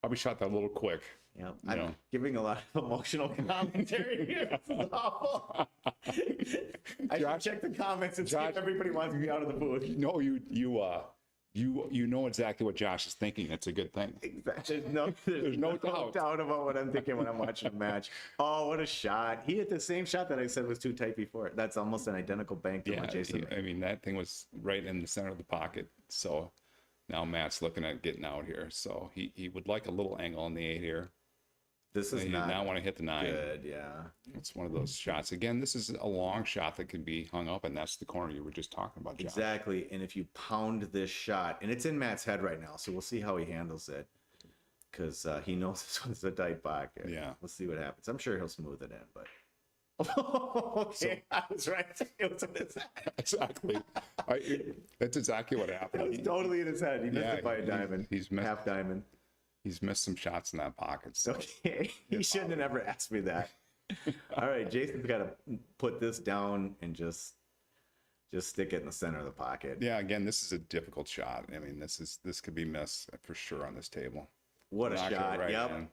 Probably shot that a little quick. yeah. You know. I'm giving a lot of emotional commentary here. This is awful. I should Josh- check the comments and see Josh- if everybody wants to be out of the booth. No, you know exactly what Josh is thinking. That's a good thing. There's no doubt. doubt about what I'm thinking when I'm watching a match. Oh, what a shot. He hit the same shot that I said was too tight before. That's almost an identical bank to Yeah, what Jason made. I mean that thing was right in the center of the pocket. So Now Matt's looking at getting out here, so he would like a little angle on the 8 here. This is He not now want to hit the 9. good. Yeah. It's one of those shots. Again, this is a long shot that can be hung up, and that's the corner you were just talking about, Josh. Exactly. And if you pound this shot, and it's in Matt's head right now, so we'll see how he handles it. Because he knows this one's a tight pocket. Yeah. We'll see what happens. I'm sure he'll smooth it in, but. Okay, I was right. It was in his head. Exactly. That's exactly what happened. It was totally in his head. He missed Yeah, it by a diamond. he's missed- half diamond. He's missed some shots in that pocket. So Okay, he shouldn't have never asked me that. All right, Jason's got to put this down and just stick it in the center of the pocket. yeah, again, this is a difficult shot. I mean, this could be missed for sure on this table. What a Knock it shot! right Yep, in.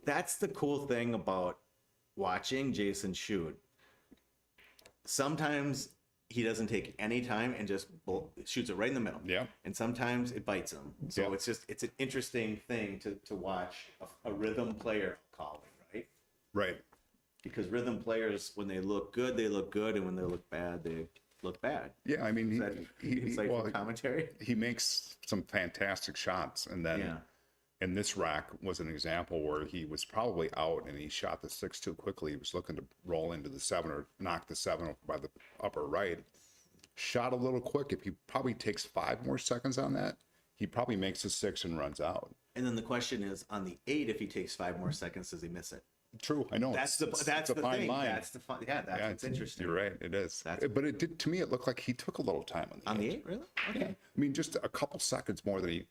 that's the cool thing about watching Jason shoot. Sometimes he doesn't take any time and just shoots it right in the middle. Yeah. And sometimes it bites him. So Yeah. it's an interesting thing to watch a rhythm player call it, right? Right. Because rhythm players, when they look good, and when they look bad, they look bad. Yeah, I mean, Is that insightful well, commentary? he makes some fantastic shots, and then Yeah. and this rack was an example where he was probably out and he shot the 6 too quickly. He was looking to roll into the 7 or knock the 7 by the upper right. Shot a little quick. If he probably takes 5 more seconds on that, he probably makes a 6 and runs out. And then the question is, on the 8, if he takes 5 more seconds, does he miss it? True, I know. That's the fine thing. line. That's the fun. Yeah, that's what's interesting. You're right. It is. That's- But it did to me. It looked like he took a little time on the On the 8. 8, really? Okay. Yeah. I mean, just a couple seconds more than he.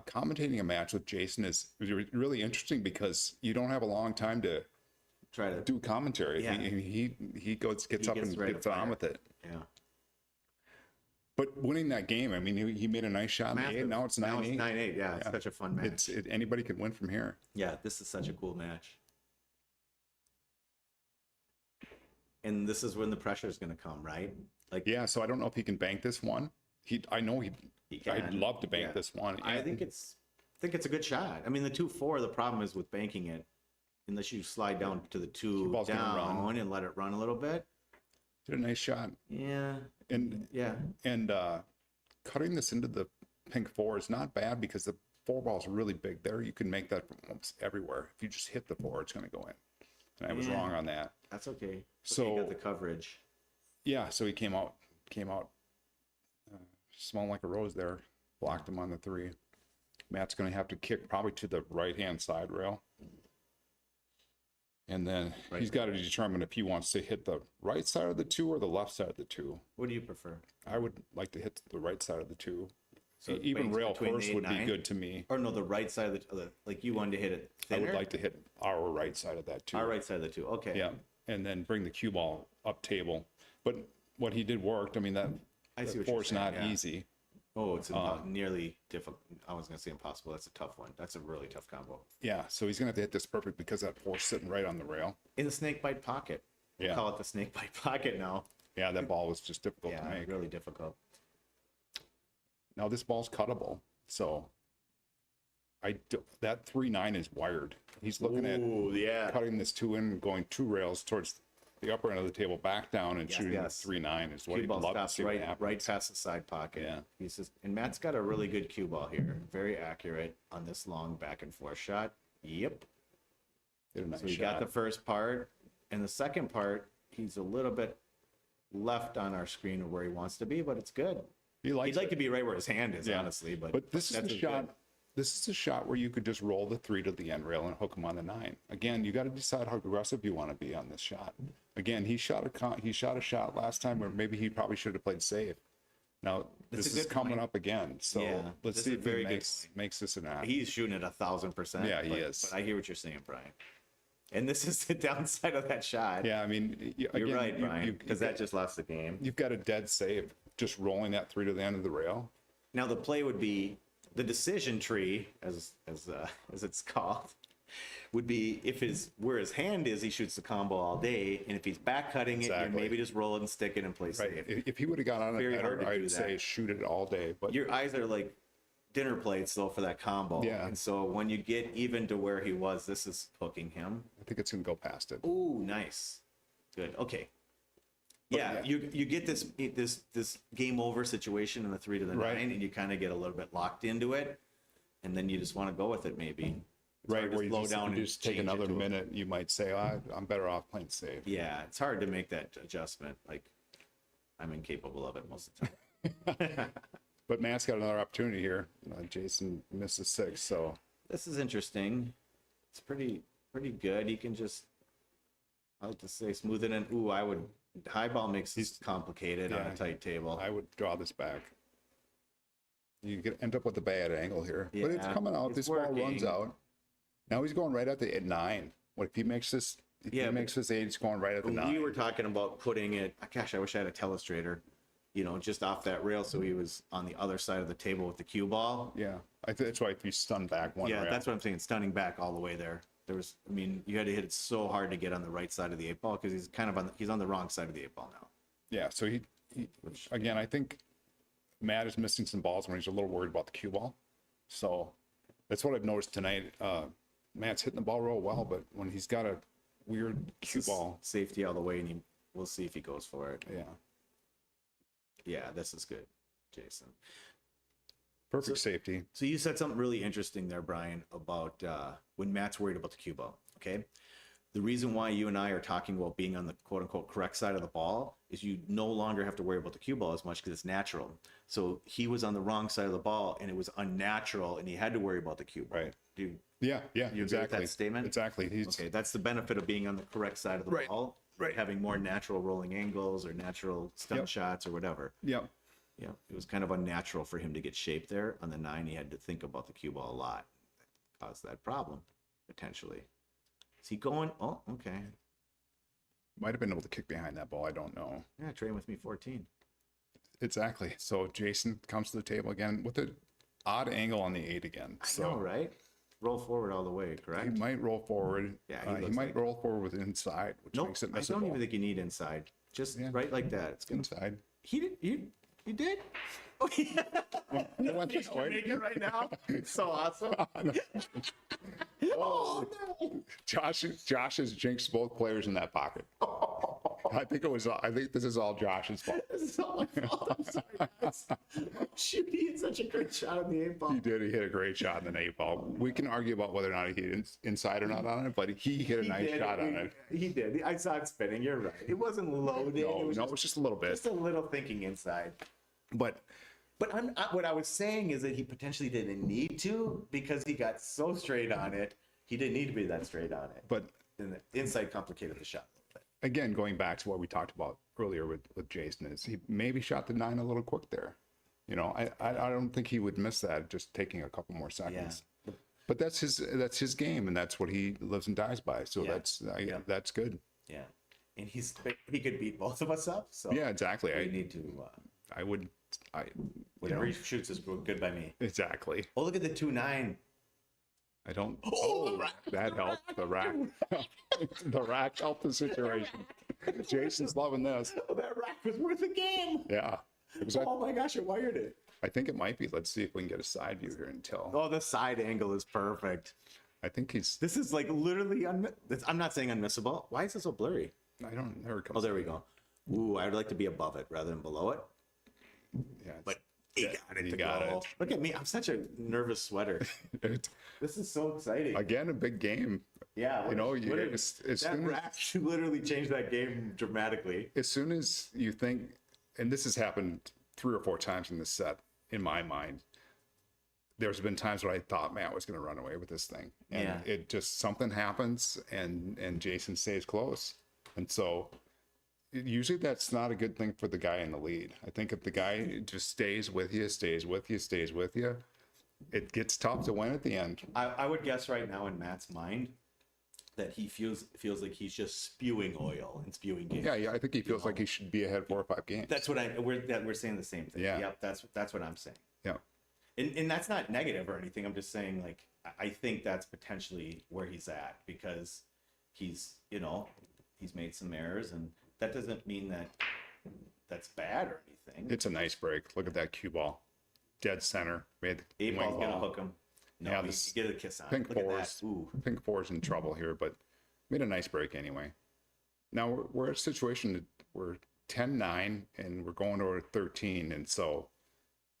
Commentating a match with Jason is really interesting because you don't have a long time to Try to do commentary. Yeah. He gets up gets and right gets up on there. with it. Yeah. But winning that game, I mean, he made a nice shot in the 8. Now it's 9-8. 9-8. Yeah, it's such a fun match. Anybody can win from here. Yeah, this is such a cool match. And this is when the pressure is going to come, right? Like, Yeah, so I don't know if he can bank this one. I know he I'd can. love to bank Yeah. this one. I think it's a good shot. I mean, the 2-4. The problem is with banking it, unless you slide down to the 2 ball's gonna down run. and let it run a little bit. did a nice shot. Yeah, And yeah. cutting this into the pink 4 is not bad because the 4 ball is really big there. You can make that from almost everywhere. If you just hit the 4, it's going to go in. And I was Yeah. wrong on that. That's okay. So- you got the coverage. Yeah, so he came out, smelling like a rose there. Blocked him on the 3. Matt's going to have to kick probably to the right-hand side rail. And then Right. he's got to determine if he wants to hit the right side of the 2 or the left side of the 2. What do you prefer? I would like to hit the right side of the 2. So Even wait, rail between the first 8 would and be 9? good to me. Or no, the right side of the like you wanted to hit it I thinner? would like to hit our right side of that 2. Our right side of the 2. Okay. Yeah, and then bring the cue ball up table. But what he did worked. I mean, that I see what 4 you're is not saying, yeah. easy. Oh, it's nearly difficult. I was going to say impossible. That's a tough one. That's a really tough combo. Yeah, so he's going to have to hit this perfect because that 4's sitting right on the rail. In the snake bite pocket. We'll Yeah. call it the snake bite pocket now. Yeah, that ball was just difficult to Yeah, make. really difficult. Now this ball's cuttable, so that 3-9 is wired. He's looking at Ooh, yeah. cutting this 2 in, going 2 rails towards the upper end of the table, back down, and Yes, shooting yes. 3-9 is what Cue he'd ball love to stops see what right happens. past the side pocket. Yeah. He's just, and Matt's got a really good cue ball here. Very accurate on this long back and forth shot. Yep. Did a nice So we shot. got the first part, and the second part, he's a little bit left on our screen of where he wants to be, but it's good. He likes He'd like it. to be right where his hand is, Yeah. honestly, but This is that's the as shot. good. This is a shot where you could just roll the 3 to the end rail and hook him on the 9. Again, you got to decide how aggressive you want to be on this shot. Again, he shot a shot last time where maybe he probably should have played safe. Now That's this a is good coming point. up again, so Yeah, let's this see is a if very he good makes this an act. He's shooting at 1,000%. Yeah, he but- is. But I hear what you're saying, Brian. And this is the downside of that shot. Yeah, I mean, You're right, Brian, because that just lost the game. you've got a dead save just rolling that 3 to the end of the rail. Now the play would be the decision tree, as it's called, would be if where his hand is, he shoots the combo all day, and if he's back cutting it, you Exactly. maybe just roll it and stick it and play Right. safe. If he would have got on it Very better, hard to do I'd that. say shoot it all day. But Your eyes are like dinner plates though for that combo. Yeah. And so when you get even to where he was, this is hooking him. I think it's gonna go past it. Ooh, nice. Good. Okay. Yeah, you get this game over situation in the 3 to the Right. 9, and you kind of get a little bit locked into it, and then you just want to go with it maybe. It's Right, hard to where you slow just, down you and just take change it another to a- minute, you might say, I'm better off playing safe. Yeah, it's hard to make that adjustment. Like, I'm incapable of it most of the time. But Matt's got another opportunity here. Jason misses 6, so This is interesting. It's pretty good. He can just, I like to say, smooth it in. Ooh, I would. High ball makes this complicated on Yeah. a tight table. I would draw this back. You could end up with a bad angle here, but it's Yeah, coming out. it's This ball runs working. out. Now he's going right at the 9. What if he makes this? If Yeah, he but- makes this 8, he's going right at the 9. We were talking about putting it. Gosh, I wish I had a telestrator. Just off that rail, so he was on the other side of the table with the cue ball. Yeah, I think that's why if you stun back one. Yeah, rail. that's what I'm saying. Stunning back all the way there. You had to hit it so hard to get on the right side of the 8 ball because he's kind of he's on the wrong side of the 8 ball now. Yeah, so he again, I think Matt is missing some balls when he's a little worried about the cue ball. So that's what I've noticed tonight. Matt's hitting the ball real well, but when he's got a weird cue ball, Safety all the way, and we'll see if he goes for it. yeah, Yeah, this is good, Jason. perfect safety. So you said something really interesting there, Brian, about when Matt's worried about the cue ball. Okay. The reason why you and I are talking about being on the quote unquote correct side of the ball is you no longer have to worry about the cue ball as much because it's natural. So he was on the wrong side of the ball and it was unnatural and he had to worry about the cue ball. Right. Dude, Yeah, You agree with exactly. that statement? Exactly. He's okay, that's the benefit of being on the correct side of the Right, ball. right. Having more natural rolling angles or natural stun Yep. shots or whatever. yeah. Yeah, it was kind of unnatural for him to get shaped there. On the 9, he had to think about the cue ball a lot. That caused that problem, potentially. Is he going? Oh, okay. Might have been able to kick behind that ball. I don't know. Yeah, train with me 14. Exactly. So Jason comes to the table again with an odd angle on the 8 again. I know, right? Roll forward all the way, He correct? might roll forward. Yeah, he looks might like roll forward with inside, which Nope, makes it I don't missable. even think you need inside. Just Yeah. right like that. It's gonna, Inside. he did. You did? Oh, yeah. It went this way. Make it right now. It's so awesome. Oh no! Josh has jinxed both players in that pocket. I think this is all Josh's fault. This is all my fault. I'm sorry, guys. Shoot, he had such a great shot on the 8 ball. He did. He hit a great shot in the 8 ball. We can argue about whether or not he hit inside or not on it, but he hit a He nice did. shot on it. He did. I saw it spinning. You're right. It wasn't loaded. No, it was it was just a little bit. just a little thinking inside. But But what I was saying is that he potentially didn't need to because he got so straight on it. He didn't need to be that straight on it. but And the inside complicated the shot a little bit. again, going back to what we talked about earlier with Jason, is he maybe shot the 9 a little quick there. I don't think he would miss that just taking a couple more seconds. Yeah. But that's his game, and that's what he lives and dies by. So Yeah. that's good. Yeah. And he could beat both of us up. So Yeah, exactly. we need to I would. whatever he shoots is good by me. Exactly. Oh, look at the 2-9. I don't. Oh, the rack. That helped. The rack. The rack helped the situation. Jason's loving this. Oh, that rack was worth a game. Yeah. Because Oh my gosh, it wired it. I think it might be. Let's see if we can get a side view here until. Oh, the side angle is perfect. I think he's. This is like literally I'm not saying unmissable. Why is it so blurry? I don't. There it comes. Oh, there we go. Ooh, I would like to be above it rather than below it. Yeah. it's- But he Yeah, got it he to got go. it. Look at me. I'm such a nervous sweater. This is so exciting. Again, a big game. Yeah. You know, what if- as that soon as- rack literally changed that game dramatically. As soon as you think, and this has happened 3 or 4 times in this set, in my mind, there's been times where I thought Matt was going to run away with this thing, and Yeah. it just something happens, and Jason stays close, and so usually that's not a good thing for the guy in the lead. I think if the guy just stays with you, it gets tough to win at the end. I would guess right now in Matt's mind that he feels like he's just spewing oil and spewing games. Yeah, I think he feels like he should be ahead 4 or 5 games. That's what we're saying the same thing. Yeah. Yep, that's what I'm saying. Yeah. And that's not negative or anything. I'm just saying like I think that's potentially where he's at because he's made some errors and that doesn't mean that that's bad or anything. It's a nice break. Look at that cue ball. Dead center. Made the 8 wing ball's gonna ball. hook him. No, Yeah, you this get a kiss on. Pink Look at fours. that. Ooh. Pink fours in trouble here, but made a nice break anyway. Now we're at a situation where 10-9, and we're going over 13. And so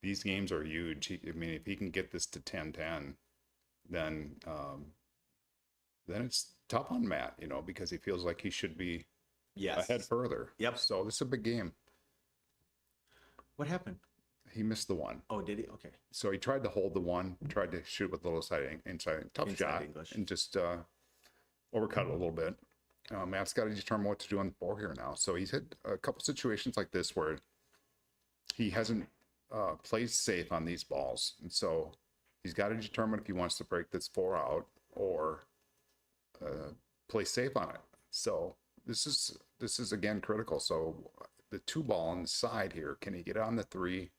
these games are huge. I mean, if he can get this to 10-10, then it's tough on Matt, you know, because he feels like he should be ahead further. Yep. So this is a big game. What happened? He missed the one. Oh, did he? Okay. So he tried to hold the one, tried to shoot with a little inside tough Inside shot, English. and just overcut it a little bit. Matt's got to determine what to do on the 4 here now. So he's hit a couple situations like this where he hasn't played safe on these balls, and so he's got to determine if he wants to break this 4 out or play safe on it. So this is again critical. So the 2 ball on the side here, can he get on the 3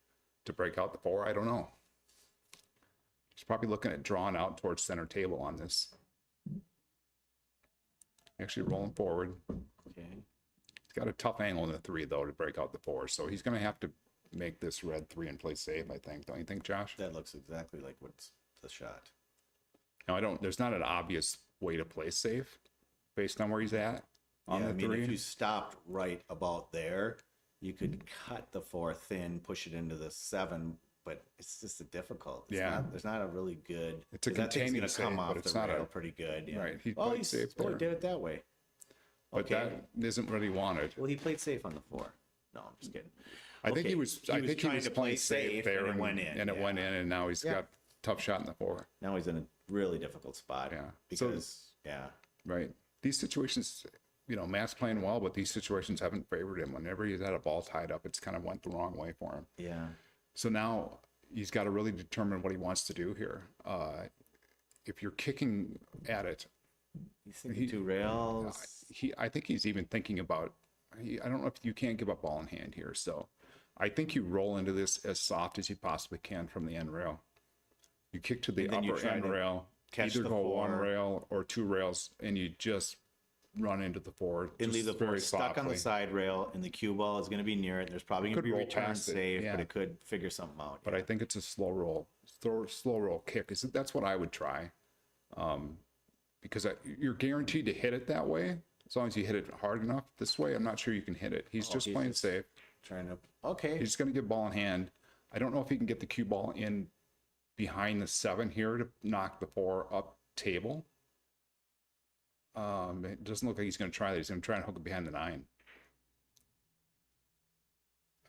to break out the 4? I don't know. He's probably looking at drawing out towards center table on this. Actually rolling forward. Okay. He's got a tough angle in the 3 though to break out the 4. So he's going to have to make this red 3 and play safe, I think. Don't you think, Josh? That looks exactly like what's the shot. No, there's not an obvious way to play safe based on where he's at on the 3. If you stopped right about there, you could cut the 4 thin, push it into the 7, but it's just a difficult. There's not a really good. It's a 'cause that thing's containing gonna save, come but off it's the not rail a pretty good. Yeah. right. He Oh, played he safe did there, it that way. but that isn't what he wanted. Well, he played safe on the 4. No, I'm just kidding. I think he was trying playing to play safe there, and it went in. and it went in, and now he's got tough shot in the 4. Now he's in a really difficult spot. Yeah. Because Right. These situations, you know, Matt's playing well, but these situations haven't favored him. Whenever he's had a ball tied up, it's kind of went the wrong way for him. Yeah. So now he's got to really determine what he wants to do here. If you're kicking at it, He's thinking 2 rails. I think he's even thinking about. I don't know if you can't give up ball in hand here. So I think you roll into this as soft as you possibly can from the end rail. You kick to the And then you upper try end to rail, catch either the go 1 4. rail or 2 rails, and you just run into the 4. And leave the 4 very stuck on the softly. side rail, and the cue ball is going to be near it. There's probably going to Could be roll return past it, safe, yeah. but it could figure something out. But I think it's a slow roll, slow roll kick. That's what I would try, because you're guaranteed to hit it that way as long as you hit it hard enough. This way, I'm not sure you can hit it. He's just playing safe. Trying to. Okay. He's just going to get ball in hand. I don't know if he can get the cue ball in behind the 7 here to knock the 4 up table. It doesn't look like he's going to try that. He's going to try and hook it behind the 9,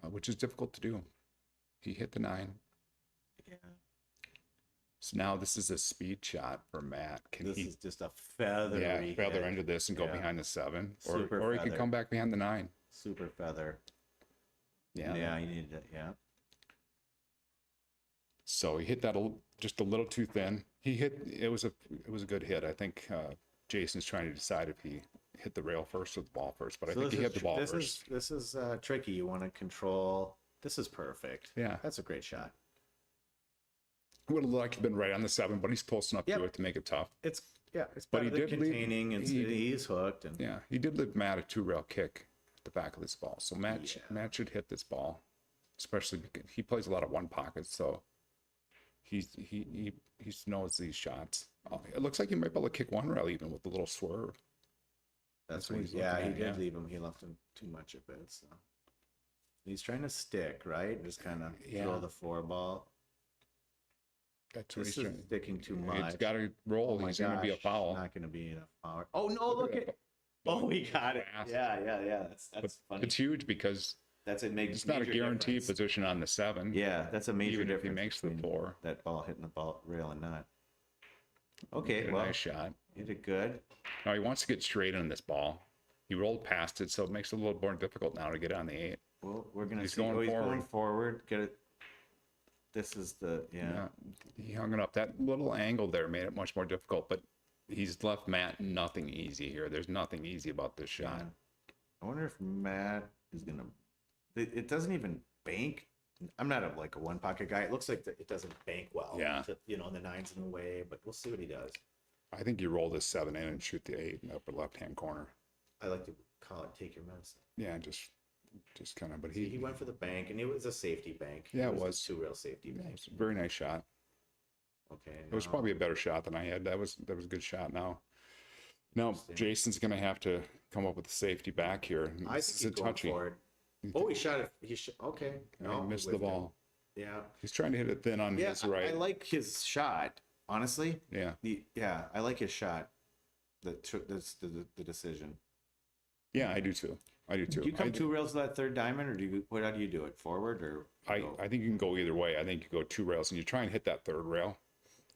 which is difficult to do. He hit the 9. Yeah. So now this is a speed shot for Matt. Can This he is just a feathery. feather hit. into this and go Yeah. behind the 7, Super or he could feather. come back behind the 9. Super feather. Yeah. Yeah, you need it. Yeah. So he hit that just a little too thin. It was a good hit. I think Jason's trying to decide if he hit the rail first or the ball first, but I think he hit the ball first. This is tricky. You want to control. This is perfect. Yeah. That's a great shot. Would have liked to have been right on the 7, but he's close enough to it to make it tough. It's But better he than did leave- containing, and he's hooked. And Yeah, he did leave Matt a 2 rail kick at the back of this ball. So Matt should hit this ball, especially because he plays a lot of 1 pockets. So he knows these shots. It looks like he might be able to kick 1 rail even with a little swerve. That's what what he's he looking at, did yeah. leave him. He left him too much of it. So he's trying to stick, right? Just kind of Yeah. throw the 4 ball. That's what This he's is doing. sticking too much. It's got to roll. Oh my He's going to be a gosh, foul. Not going to be enough power. Oh no! Look at. Oh, he got it. Fast. Yeah. That's funny. It's huge because That's it. Makes it's not a major guaranteed difference. position on the 7. Yeah, that's a major even if difference. he makes the between 4. that ball hitting the ball rail and not. Hit Okay, a well, nice shot. you did good. Now he wants to get straight on this ball. He rolled past it, so it makes it a little more difficult now to get on the 8. Well, we're gonna He's see. going He's forward. going forward. Get it. This is the Yeah, he hung it up. That little angle there made it much more difficult, but he's left Matt nothing easy here. There's nothing easy about this shot. Yeah. I wonder if Matt is gonna. It doesn't even bank. I'm not a 1 pocket guy. It looks like it doesn't bank well. Yeah. The 9's in the way, but we'll see what he does. I think you roll this 7 in and shoot the 8 in the upper left-hand corner. I like to call it take your medicine. Yeah, just kind of. But He went for the bank, and it was a safety bank. Yeah, it a was. 2 rail safety Yeah, bank. it's a very nice shot. Okay. It was now- probably a better shot than I had. That was a good shot. Now Interesting. Jason's going to have to come up with a safety back here. I This think is he's going touchy. for it. Oh, he shot it. Okay. No, he missed the ball. Yeah. He's trying to hit it thin on Yeah, his right. I like his shot, honestly. Yeah. Yeah, I like his shot. That took the decision. Yeah, I do too. I do too. Do you come 2 rails to that third diamond, or how do you do it? Forward or? I think you can go either way. I think you go 2 rails and you try and hit that third rail.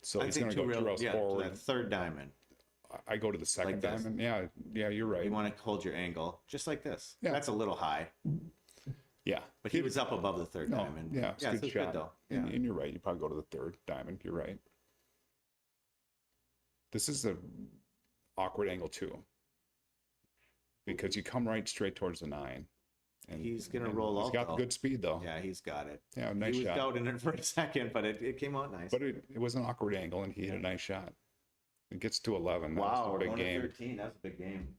So I he's think going to go 2 rails to forward. that third diamond. I go to the second Like this. diamond. Yeah, you're right. You want to hold your angle just like this. Yeah. That's a little high, Yeah, but he was up above the third diamond. yeah, it's a so good shot. though. And, Yeah. and you're right. You probably go to the third diamond. You're right. This is a awkward angle too, because you come right straight towards the 9. And He's gonna roll He's out, got though. good speed though. Yeah, he's got it. Yeah, nice He was shot. doubting it for a second, but it came out nice. But it was an awkward angle, and he hit a nice shot. It gets to 11. That wow, was a big going to game. 13. That's a big game.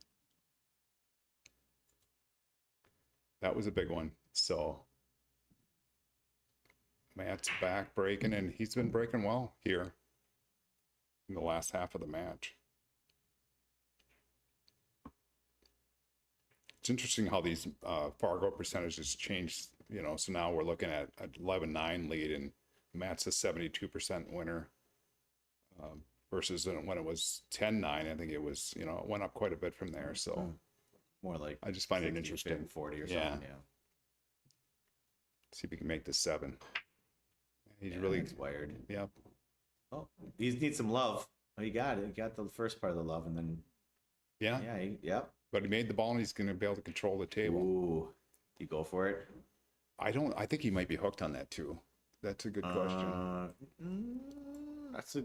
That was a big one. So Matt's back breaking, and he's been breaking well here in the last half of the match. It's interesting how these Fargo percentages changed, so now we're looking at a 11-9 lead, and Matt's a 72% winner versus when it was 10-9. I think it was, it went up quite a bit from there. So More like I just find it 60, interesting. 40 or Yeah. something. Yeah. See if we can make this 7. He's Yeah, really, it's wired. yep. Oh, he needs some love. Oh, he got it. He got the first part of the love, and then Yeah. yep. But he made the ball, and he's going to be able to control the table. Ooh, you go for it. I think he might be hooked on that too. That's a good question. That's a.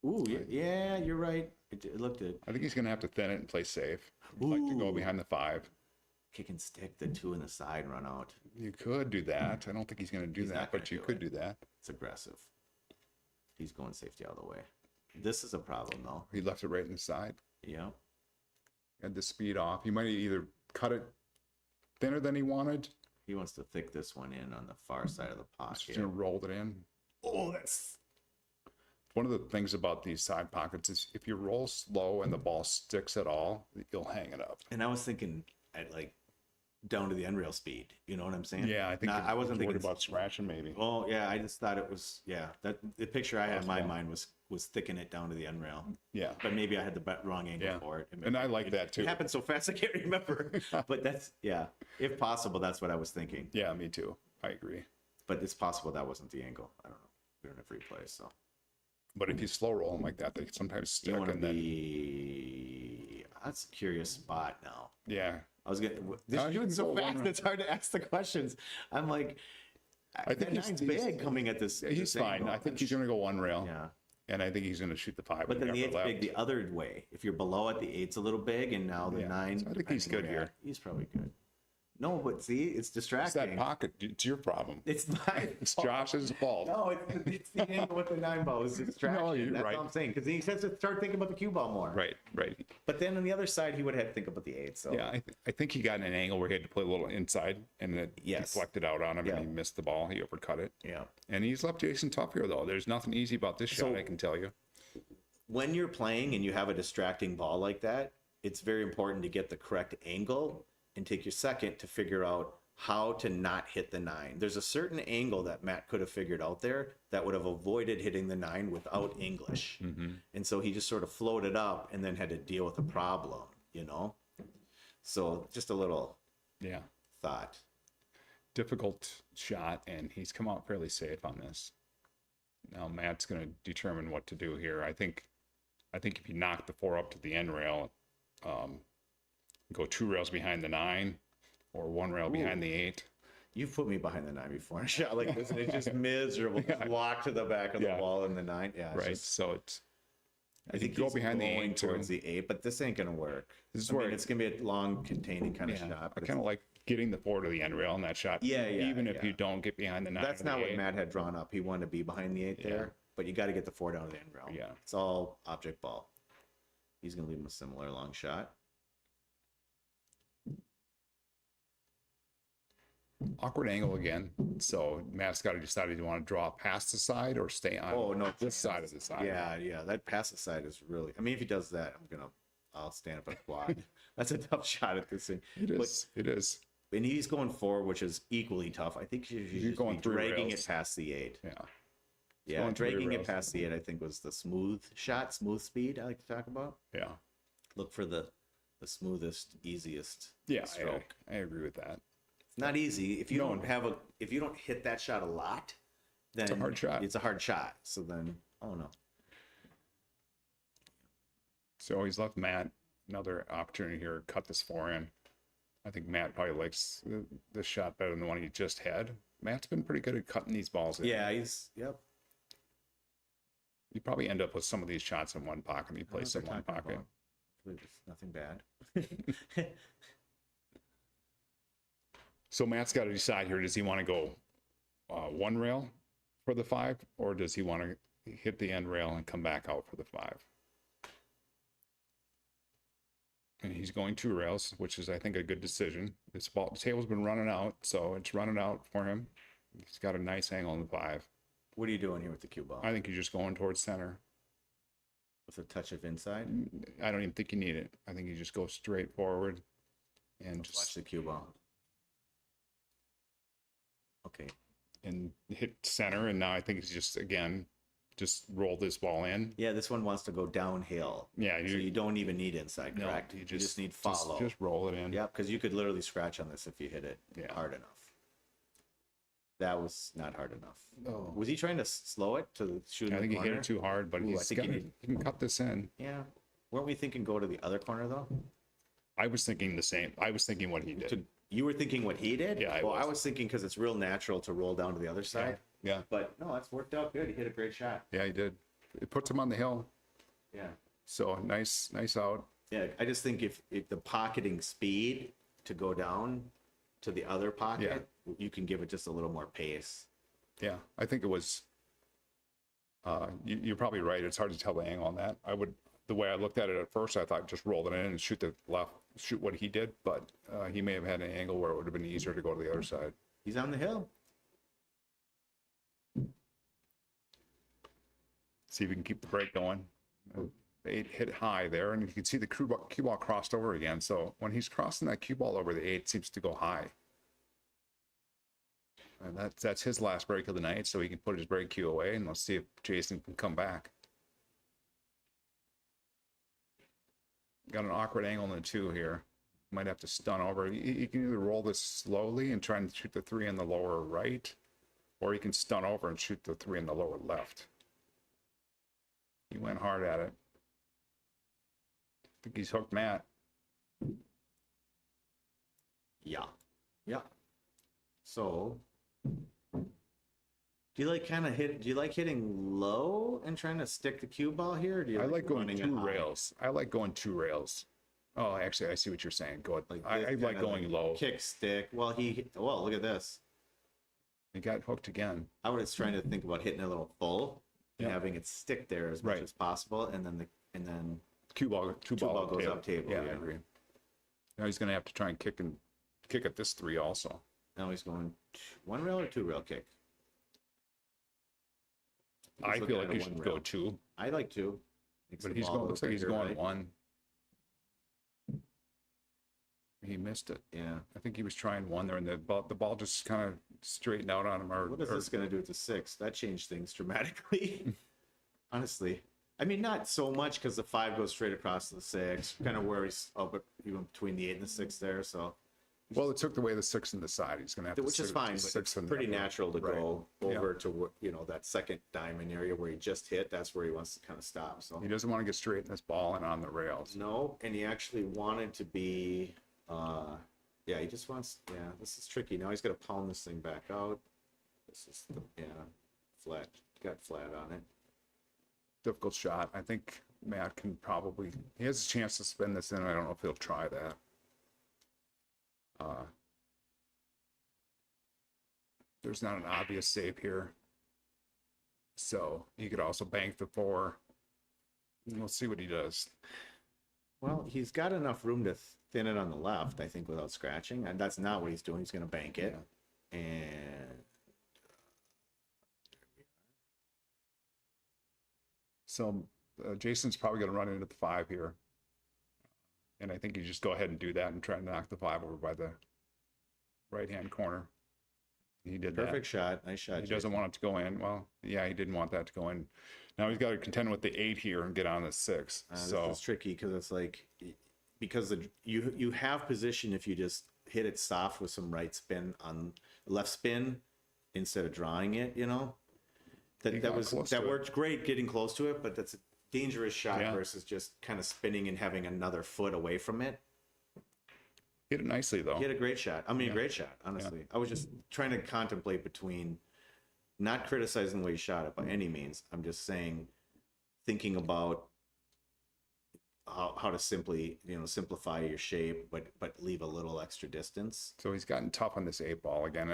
Ooh, yeah, you're right. It looked good. I think he's going to have to thin it and play safe. He'd like to go Ooh. behind the 5. Kick and stick the 2 in the side and run out. You could do that. I don't think he's going to do He's that, not gonna but you do could it. do that. It's aggressive. He's going safety all the way. This is a problem, though. He left it right in the side. Yeah. Had the speed off. He might either cut it thinner than he wanted, He wants to thick this one in on the far side of the just pocket. rolled it in. Oh, that's. One of the things about these side pockets is if you roll slow and the ball sticks at all, you'll hang it up. And I was thinking at like down to the end rail speed. You know what I'm saying? Yeah, I think I wasn't worried thinking about scratching maybe. Oh yeah, I just thought it was that the picture I had in my mind was thicking it down to the end rail. Yeah. But maybe I had the wrong angle Yeah. for it. And I like that too. It happened so fast I can't remember. But that's if possible, that's what I was thinking. Yeah, me too. I agree. But it's possible that wasn't the angle. I don't know. We don't have replay, so But if you slow roll them like that, they sometimes stick. you want to And then, be. That's a curious spot now. yeah, I was getting you this can shooting so go fast. one- It's hard to ask the questions. I'm like, I think that he's- nine's he's- big coming at this. he's this fine. angle. I think he's going to go 1 rail. Yeah. And I think he's going to shoot the 5. But with then the upper eight's big the other way. If you're below it, the eight's a little big, and now the Yeah. 9. So I think he's good here. He's probably good. No, but see, it's It's distracting. that pocket. It's your problem. It's my It's fault. Josh's fault. No, it's the angle with the 9 ball. It's distraction. No, you're That's right. all I'm saying. Because he says to start thinking about the cue ball more. Right. But then on the other side, he would have had to think about the 8. So Yeah, I think he got in an angle where he had to play a little inside, and it Yes. deflected out on him, Yeah. and he missed the ball. He uppercut it. yeah. And he's left Jason tough here, though. There's nothing easy about this shot, I can tell you. When you're playing and you have a distracting ball like that, it's very important to get the correct angle and take your second to figure out how to not hit the 9. There's a certain angle that Matt could have figured out there that would have avoided hitting the 9 without English. And so he just sort of floated up and then had to deal with the problem, So just a little Yeah. thought. Difficult shot, and he's come out fairly safe on this. Now Matt's going to determine what to do here. I think if you knock the 4 up to the end rail, go 2 rails behind the 9, or 1 rail behind the 8. You've put me behind the 9 before in a shot like this, and it's just miserable. Just walk to the back of the Yeah. wall in the 9. Yeah, it's Right. just- So it's. I think go he's behind the going 8 too. towards the 8, but this ain't gonna work. This is I mean, where it's gonna be a long containing kind of Yeah, shot. I But kind of like getting the 4 to the end rail in that shot. Yeah, Even if yeah. you don't get behind the 9. that's or not the what 8. Matt had drawn up. He wanted to be behind the 8 there, but you got to get the 4 down to the end rail. Yeah. It's all object ball. He's gonna leave him a similar long shot. Awkward angle again. So Matt's got to decide if you want to draw past the side or stay on Oh no, this side of the side. Yeah. That pass aside is really. I mean, if he does that, I'll stand up and quad. That's a tough shot at this thing. It is. It is. and he's going 4, which is equally tough. I think you should just going be 3 dragging rails. it past the 8. Yeah. Yeah, going 3 dragging it rails. past the 8, I think, was the smooth speed I like to talk about. Yeah. Look for the smoothest, easiest Yeah. stroke. I agree with that. It's not easy. If you No. if you don't hit that shot a lot, then It's a hard shot. It's a hard shot. So then, oh no. So he's left Matt another opportunity here to cut this 4 in. I think Matt probably likes this shot better than the one he just had. Matt's been pretty good at cutting these balls in. Yeah, yep. You probably end up with some of these shots in one pocket and you place in one pocket. There's nothing bad. So Matt's got to decide here, does he want to go 1 rail for the 5, or does he want to hit the end rail and come back out for the 5? And he's going 2 rails, which is, I think, a good decision. The table's been running out, so it's running out for him. He's got a nice angle on the 5. What are you doing here with the cue ball? I think you're just going towards center. With a touch of inside? I don't even think you need it. I think you just go straight forward and Let's just watch the cue ball. Okay. and hit center. And now I think it's just, again, just roll this ball in. Yeah, this one wants to go downhill. Yeah, So you don't even need inside, no, correct? You just need follow. Just roll it in. Yep, because you could literally scratch on this if you hit it hard enough. That was not hard enough. Oh. Was he trying to slow it to shoot in I the think he corner? hit it too hard, but Ooh, I he's think got he he can cut this in. Yeah. Weren't we thinking go to the other corner, though? I was thinking the same. I was thinking what he did. You were thinking what he did? Yeah, I Well, I was. was thinking because it's real natural to roll down to the other side. Yeah, But no, that's worked out good. He hit a great shot. yeah, he did. It puts him on the hill. Yeah. So nice out. Yeah, I just think if the pocketing speed to go down to the other pocket, you can give it just a little more pace. Yeah, I think it was. You're probably right. It's hard to tell the angle on that. The way I looked at it at first, I thought just roll it in and shoot the left, shoot what he did. But he may have had an angle where it would have been easier to go to the other side. He's on the hill. See if we can keep the break going. The 8 hit high there, and you can see the cue ball crossed over again. So when he's crossing that cue ball over, the 8 seems to go high. And that's his last break of the night, so he can put his break cue away, and let's see if Jason can come back. Got an awkward angle in the 2 here. Might have to stun over. You can either roll this slowly and try and shoot the 3 in the lower right, or you can stun over and shoot the 3 in the lower left. He went hard at it. I think he's hooked Matt. Yeah. Yeah. So, do you like hitting low and trying to stick the cue ball here? Or do you I like going running it 2 high? rails. I like going 2 rails. Oh, actually, I see what you're saying. Go ahead. I this like kinda going low. Kick stick. Well, look at this. He got hooked again. I was trying to think about hitting a little full and Yeah. having it stick there as much Right. as possible, and then Cue ball goes up table, Yeah, I yeah. agree. Now he's going to have to try and kick at this 3 also. now he's going 1 rail or 2 rail kick. I He's feel looking like at you a should 1 go rail. 2, I like 2. Makes but the he's ball a going. Looks like little he's bigger, going right? 1. He missed it. Yeah. I think he was trying 1 there, and the ball just kind of straightened out on him. What is this going to do with the 6? That changed things dramatically. Honestly. I mean, not so much because the 5 goes straight across to the 6. Kind of where he's even between the 8 and the 6 there. So, Well, it took away the 6 in the side. He's going to have to which is sit fine, the but 6 it's in pretty that one. natural to Right. go Yeah. over to that second diamond area where he just hit. That's where he wants to kind of stop. So He doesn't want to get straight in this ball and on the rails. no, and he actually wanted to be. He just wants. Yeah, this is tricky. Now he's got to pound this thing back out. This is flat. Got flat on it. Difficult shot. I think Matt can probably. He has a chance to spin this in. I don't know if he'll try that. There's not an obvious save here, so he could also bank the 4. We'll see what he does. Well, he's got enough room to thin it on the left, I think, without scratching, and that's not what he's doing. He's going to bank it, and So Jason's probably going to run into the 5 here, and I think you just go ahead and do that and try to knock the 5 over by the right-hand corner. He did that. Perfect shot. Nice shot. He doesn't want it to go in. Well, yeah, he didn't want that to go in. Now he's got to contend with the 8 here and get on the 6. So This is tricky because it's like, because you have position if you just hit it soft with some right spin on left spin instead of drawing it, He that got close to it. worked great getting close to it, but that's a dangerous shot Yeah. versus just kind of spinning and having another foot away from it. hit it nicely though. He had a great shot. I mean, a great shot, honestly. I was just trying to contemplate between not criticizing the way he shot it by any means. I'm just saying, thinking about how to simply, simplify your shape, but leave a little extra distance. So he's gotten tough on this 8 ball again.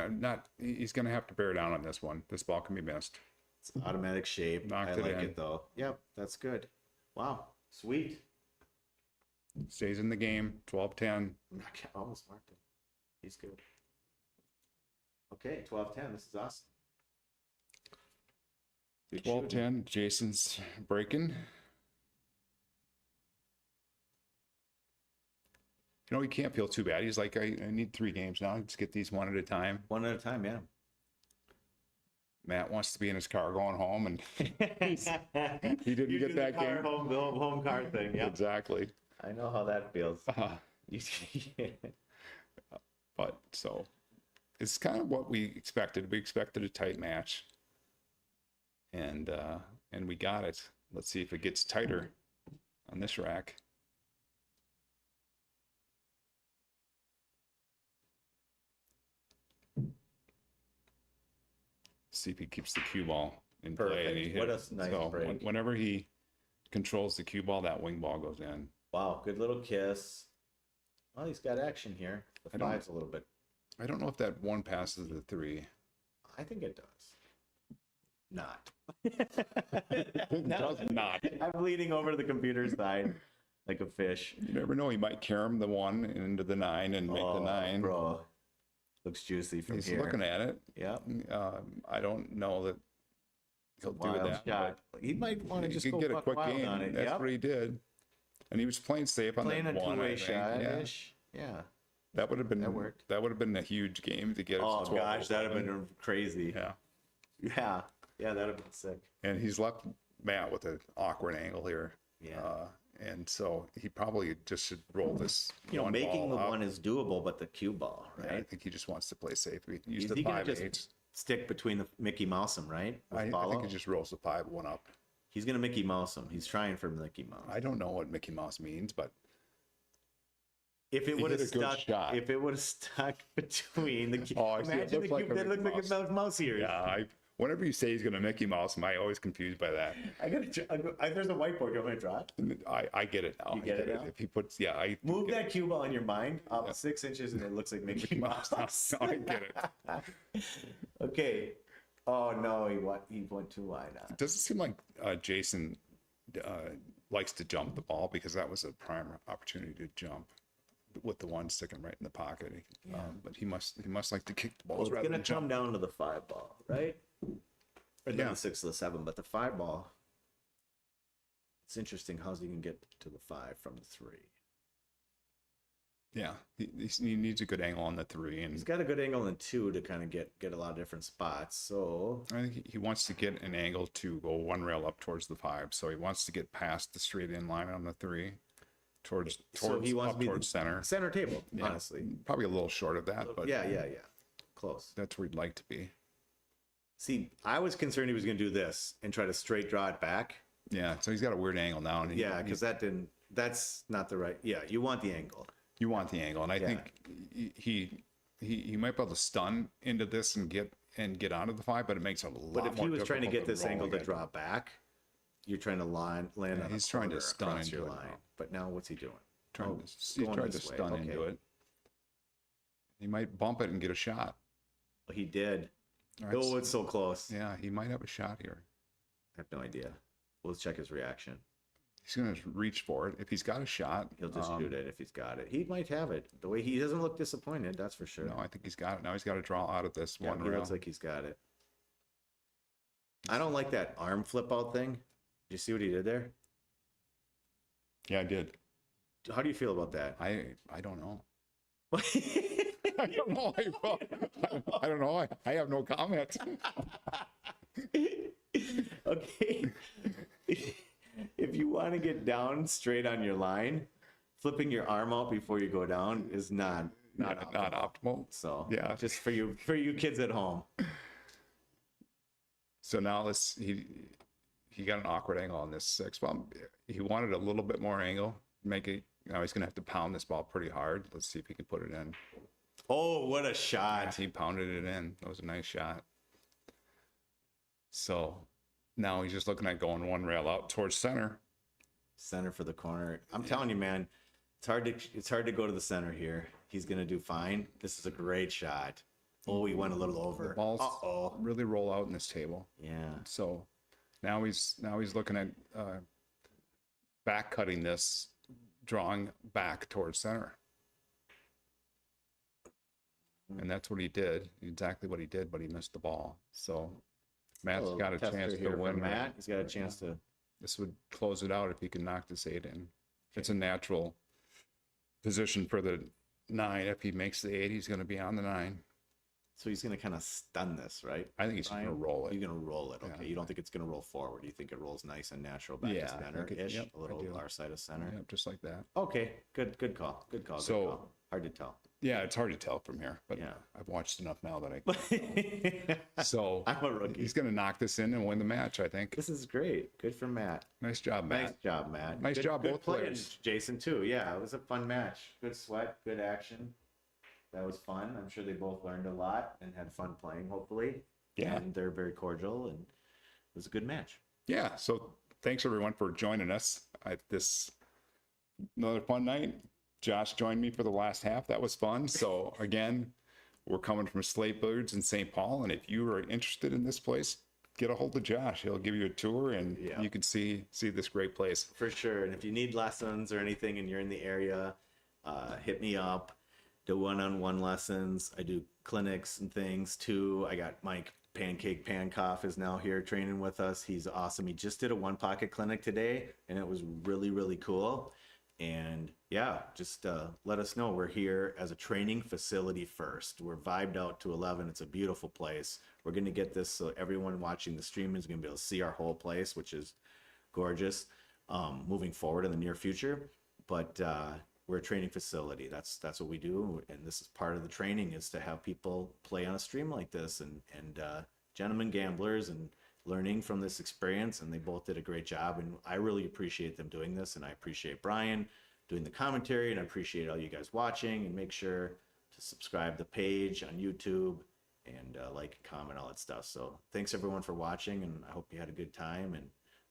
He's going to have to bear down on this one. This ball can be missed. It's automatic shape. Knocked I it like in. it though. Yep, that's good. Wow, sweet. Stays in the game. 12-10. Almost marked him. He's good. Okay, 12-10. This is awesome. Good shooting. 12-10. Jason's breaking. He can't feel too bad. He's like, I need 3 games now. Let's get these one at a time. One at a time, yeah. Matt wants to be in his car going home, and he didn't get that game. Home car thing, yeah. Exactly. I know how that feels. But so it's kind of what we expected. We expected a tight match, and we got it. Let's see if it gets tighter on this rack. See if he keeps the cue ball in play. Perfect. And he What hit a nice so break. whenever he controls the cue ball, that wing ball goes in. Wow, good little kiss. Well, he's got action here. The I don't- 5's a little bit. I don't know if that 1 passes the 3. I think it does. Not. It does not. I'm leaning over to the computer side like a fish. You never know. He might carom the 1 into the 9 and make the 9. Bro. Looks juicy from He's here. looking at it. Yeah. I don't know that he'll do Wild that. shot. He might want to He just could go get a buck quick wild game. on it. That's Yep. what he did. And he was playing safe on Playing that a 1. two-way I think. shot-ish. Yeah. That would have been That worked. That would have been a huge game to get. It Oh to 12. gosh, that'd have been crazy. Yeah. Yeah. Yeah, that'd have been sick. And he's left Matt with an awkward angle here. Yeah. And so he probably just should roll this. one Making ball the up. 1 is doable, but the cue ball, Yeah, right? I think he just wants to play safe. He used Is the he gonna 5-8. just stick between the Mickey Mouse him, right? With I think follow? he just rolls the 5-1 up. He's gonna Mickey Mouse him. He's trying for Mickey Mouse. I don't know what Mickey Mouse means, but If it He would have hit a good stuck, shot. if it would have stuck between the Oh, I see. It imagine the looked like cube a that looked Mickey like a mouse ears. yeah, whenever you say he's going to Mickey Mouse him, I always confused by that. There's a whiteboard. You want me to draw it? I get it now. You I get it now? If he puts, yeah, I Move get that it. cue ball in your mind up 6 inches, and it looks like Mickey Mouse. Now I get it. Okay. Oh no, he went too wide on. It doesn't seem like Jason likes to jump the ball because that was a prime opportunity to jump with the 1 sticking right in the pocket. But he must like to kick the balls Well, it's rather gonna than jump. come down to the 5 ball, right? Or Yeah. the 6 or the 7, but the 5 ball. It's interesting how he can get to the 5 from the 3. Yeah, he needs a good angle on the 3, and He's got a good angle in 2 to kind of get a lot of different spots. So I think he wants to get an angle to go 1 rail up towards the 5. So he wants to get past the straight in line on the 3 towards he wants up to be towards center. center table, Yeah, honestly. probably a little short of that, but Yeah. Close. that's where he'd like to be. See, I was concerned he was going to do this and try to straight draw it back. Yeah, so he's got a weird angle now. And Yeah, because that's not the right. Yeah, you want the angle. you want the angle, and I think he might be able to stun into this and get onto the 5, but it makes it a lot more But if he was trying to difficult get this angle roll to it. draw back, you're trying to land on he's a trying to corner stun across into your it line. now. But now what's he doing? He going tried to this way. stun Okay. into it. He might bump it and get a shot. Well, he did. All right, Oh, it's so close. yeah, he might have a shot here. I have no idea. Well, let's check his reaction. He's going to reach for it. If he's got a shot, He'll just shoot it if he's got it. He might have it. The way he doesn't look disappointed, that's for sure. No, I think he's got it. Now he's got to draw out of this Yeah, one he rail. looks like he's got it. I don't like that arm flip out thing. Did you see what he did there? Yeah, I did. How do you feel about that? I don't know. I don't know. I don't know. I have no comment. Okay. If you want to get down straight on your line, flipping your arm out before you go down is not Not optimal. so. Yeah. Just for you kids at home. So now he got an awkward angle on this 6. Well, he wanted a little bit more angle. Make it. Now he's gonna have to pound this ball pretty hard. Let's see if he can put it in. Oh, what a shot! He pounded it in. That was a nice shot. So now he's just looking at going one rail out towards center. Center for the corner. I'm telling you, man, it's hard to go to the center here. He's gonna do fine. This is a great shot. Oh, he went a little over. The balls really roll out in this table. Yeah. So now he's looking at back cutting this, drawing back towards center. And that's what he did. Exactly what he did, but he missed the ball. So Matt's got a chance to win. Matt, he's got a chance to. This would close it out if he can knock this 8 in. It's a natural position for the 9. If he makes the 8, he's going to be on the 9. So he's going to kind of stun this, right? I think he's going to roll it. You're going to roll it. Okay. Yeah. You don't think it's going to roll forward. You think it rolls nice and natural back Yeah, to I think center-ish, yep, a little I do. our side of center. Yeah, just like that. Okay. Good call. Good call. So- Good call. Hard to tell. Yeah, it's hard to tell from here, but Yeah. I've watched enough now that I. So I'm a rookie. he's going to knock this in and win the match, I think. This is great. Good for Matt. Nice job, Matt. Nice job, Matt. Nice job, both playing, players. Jason, too. Yeah, it was a fun match. Good sweat, good action. That was fun. I'm sure they both learned a lot and had fun playing, hopefully. Yeah. And they're very cordial, and it was a good match. Yeah. So thanks everyone for joining us at this another fun night. Josh joined me for the last half. That was fun. So again, we're coming from Slate Billiards in St. Paul, and if you are interested in this place, get a hold of Josh. He'll give you a tour, and Yeah. you can see this great place. For sure. And if you need lessons or anything and you're in the area, hit me up. Do one-on-one lessons. I do clinics and things too. I got Mike Pancake Pankoff is now here training with us. He's awesome. He just did a one pocket clinic today, and it was really, really cool. And yeah, just let us know. We're here as a training facility first. We're vibed out to 11. It's a beautiful place. We're going to get this so everyone watching the stream is going to be able to see our whole place, which is gorgeous, moving forward in the near future. But we're a training facility. That's what we do. And this is part of the training, is to have people play on a stream like this, and gentlemen gamblers, and learning from this experience. And they both did a great job, and I really appreciate them doing this. And I appreciate Brian doing the commentary, and I appreciate all you guys watching. And make sure to subscribe the page on YouTube, and like and comment, all that stuff. So thanks everyone for watching, and I hope you had a good time. And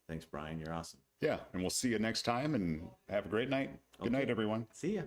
thanks, Brian. You're awesome. Yeah. And we'll see you next time, and have a great night. Good night, everyone. See ya.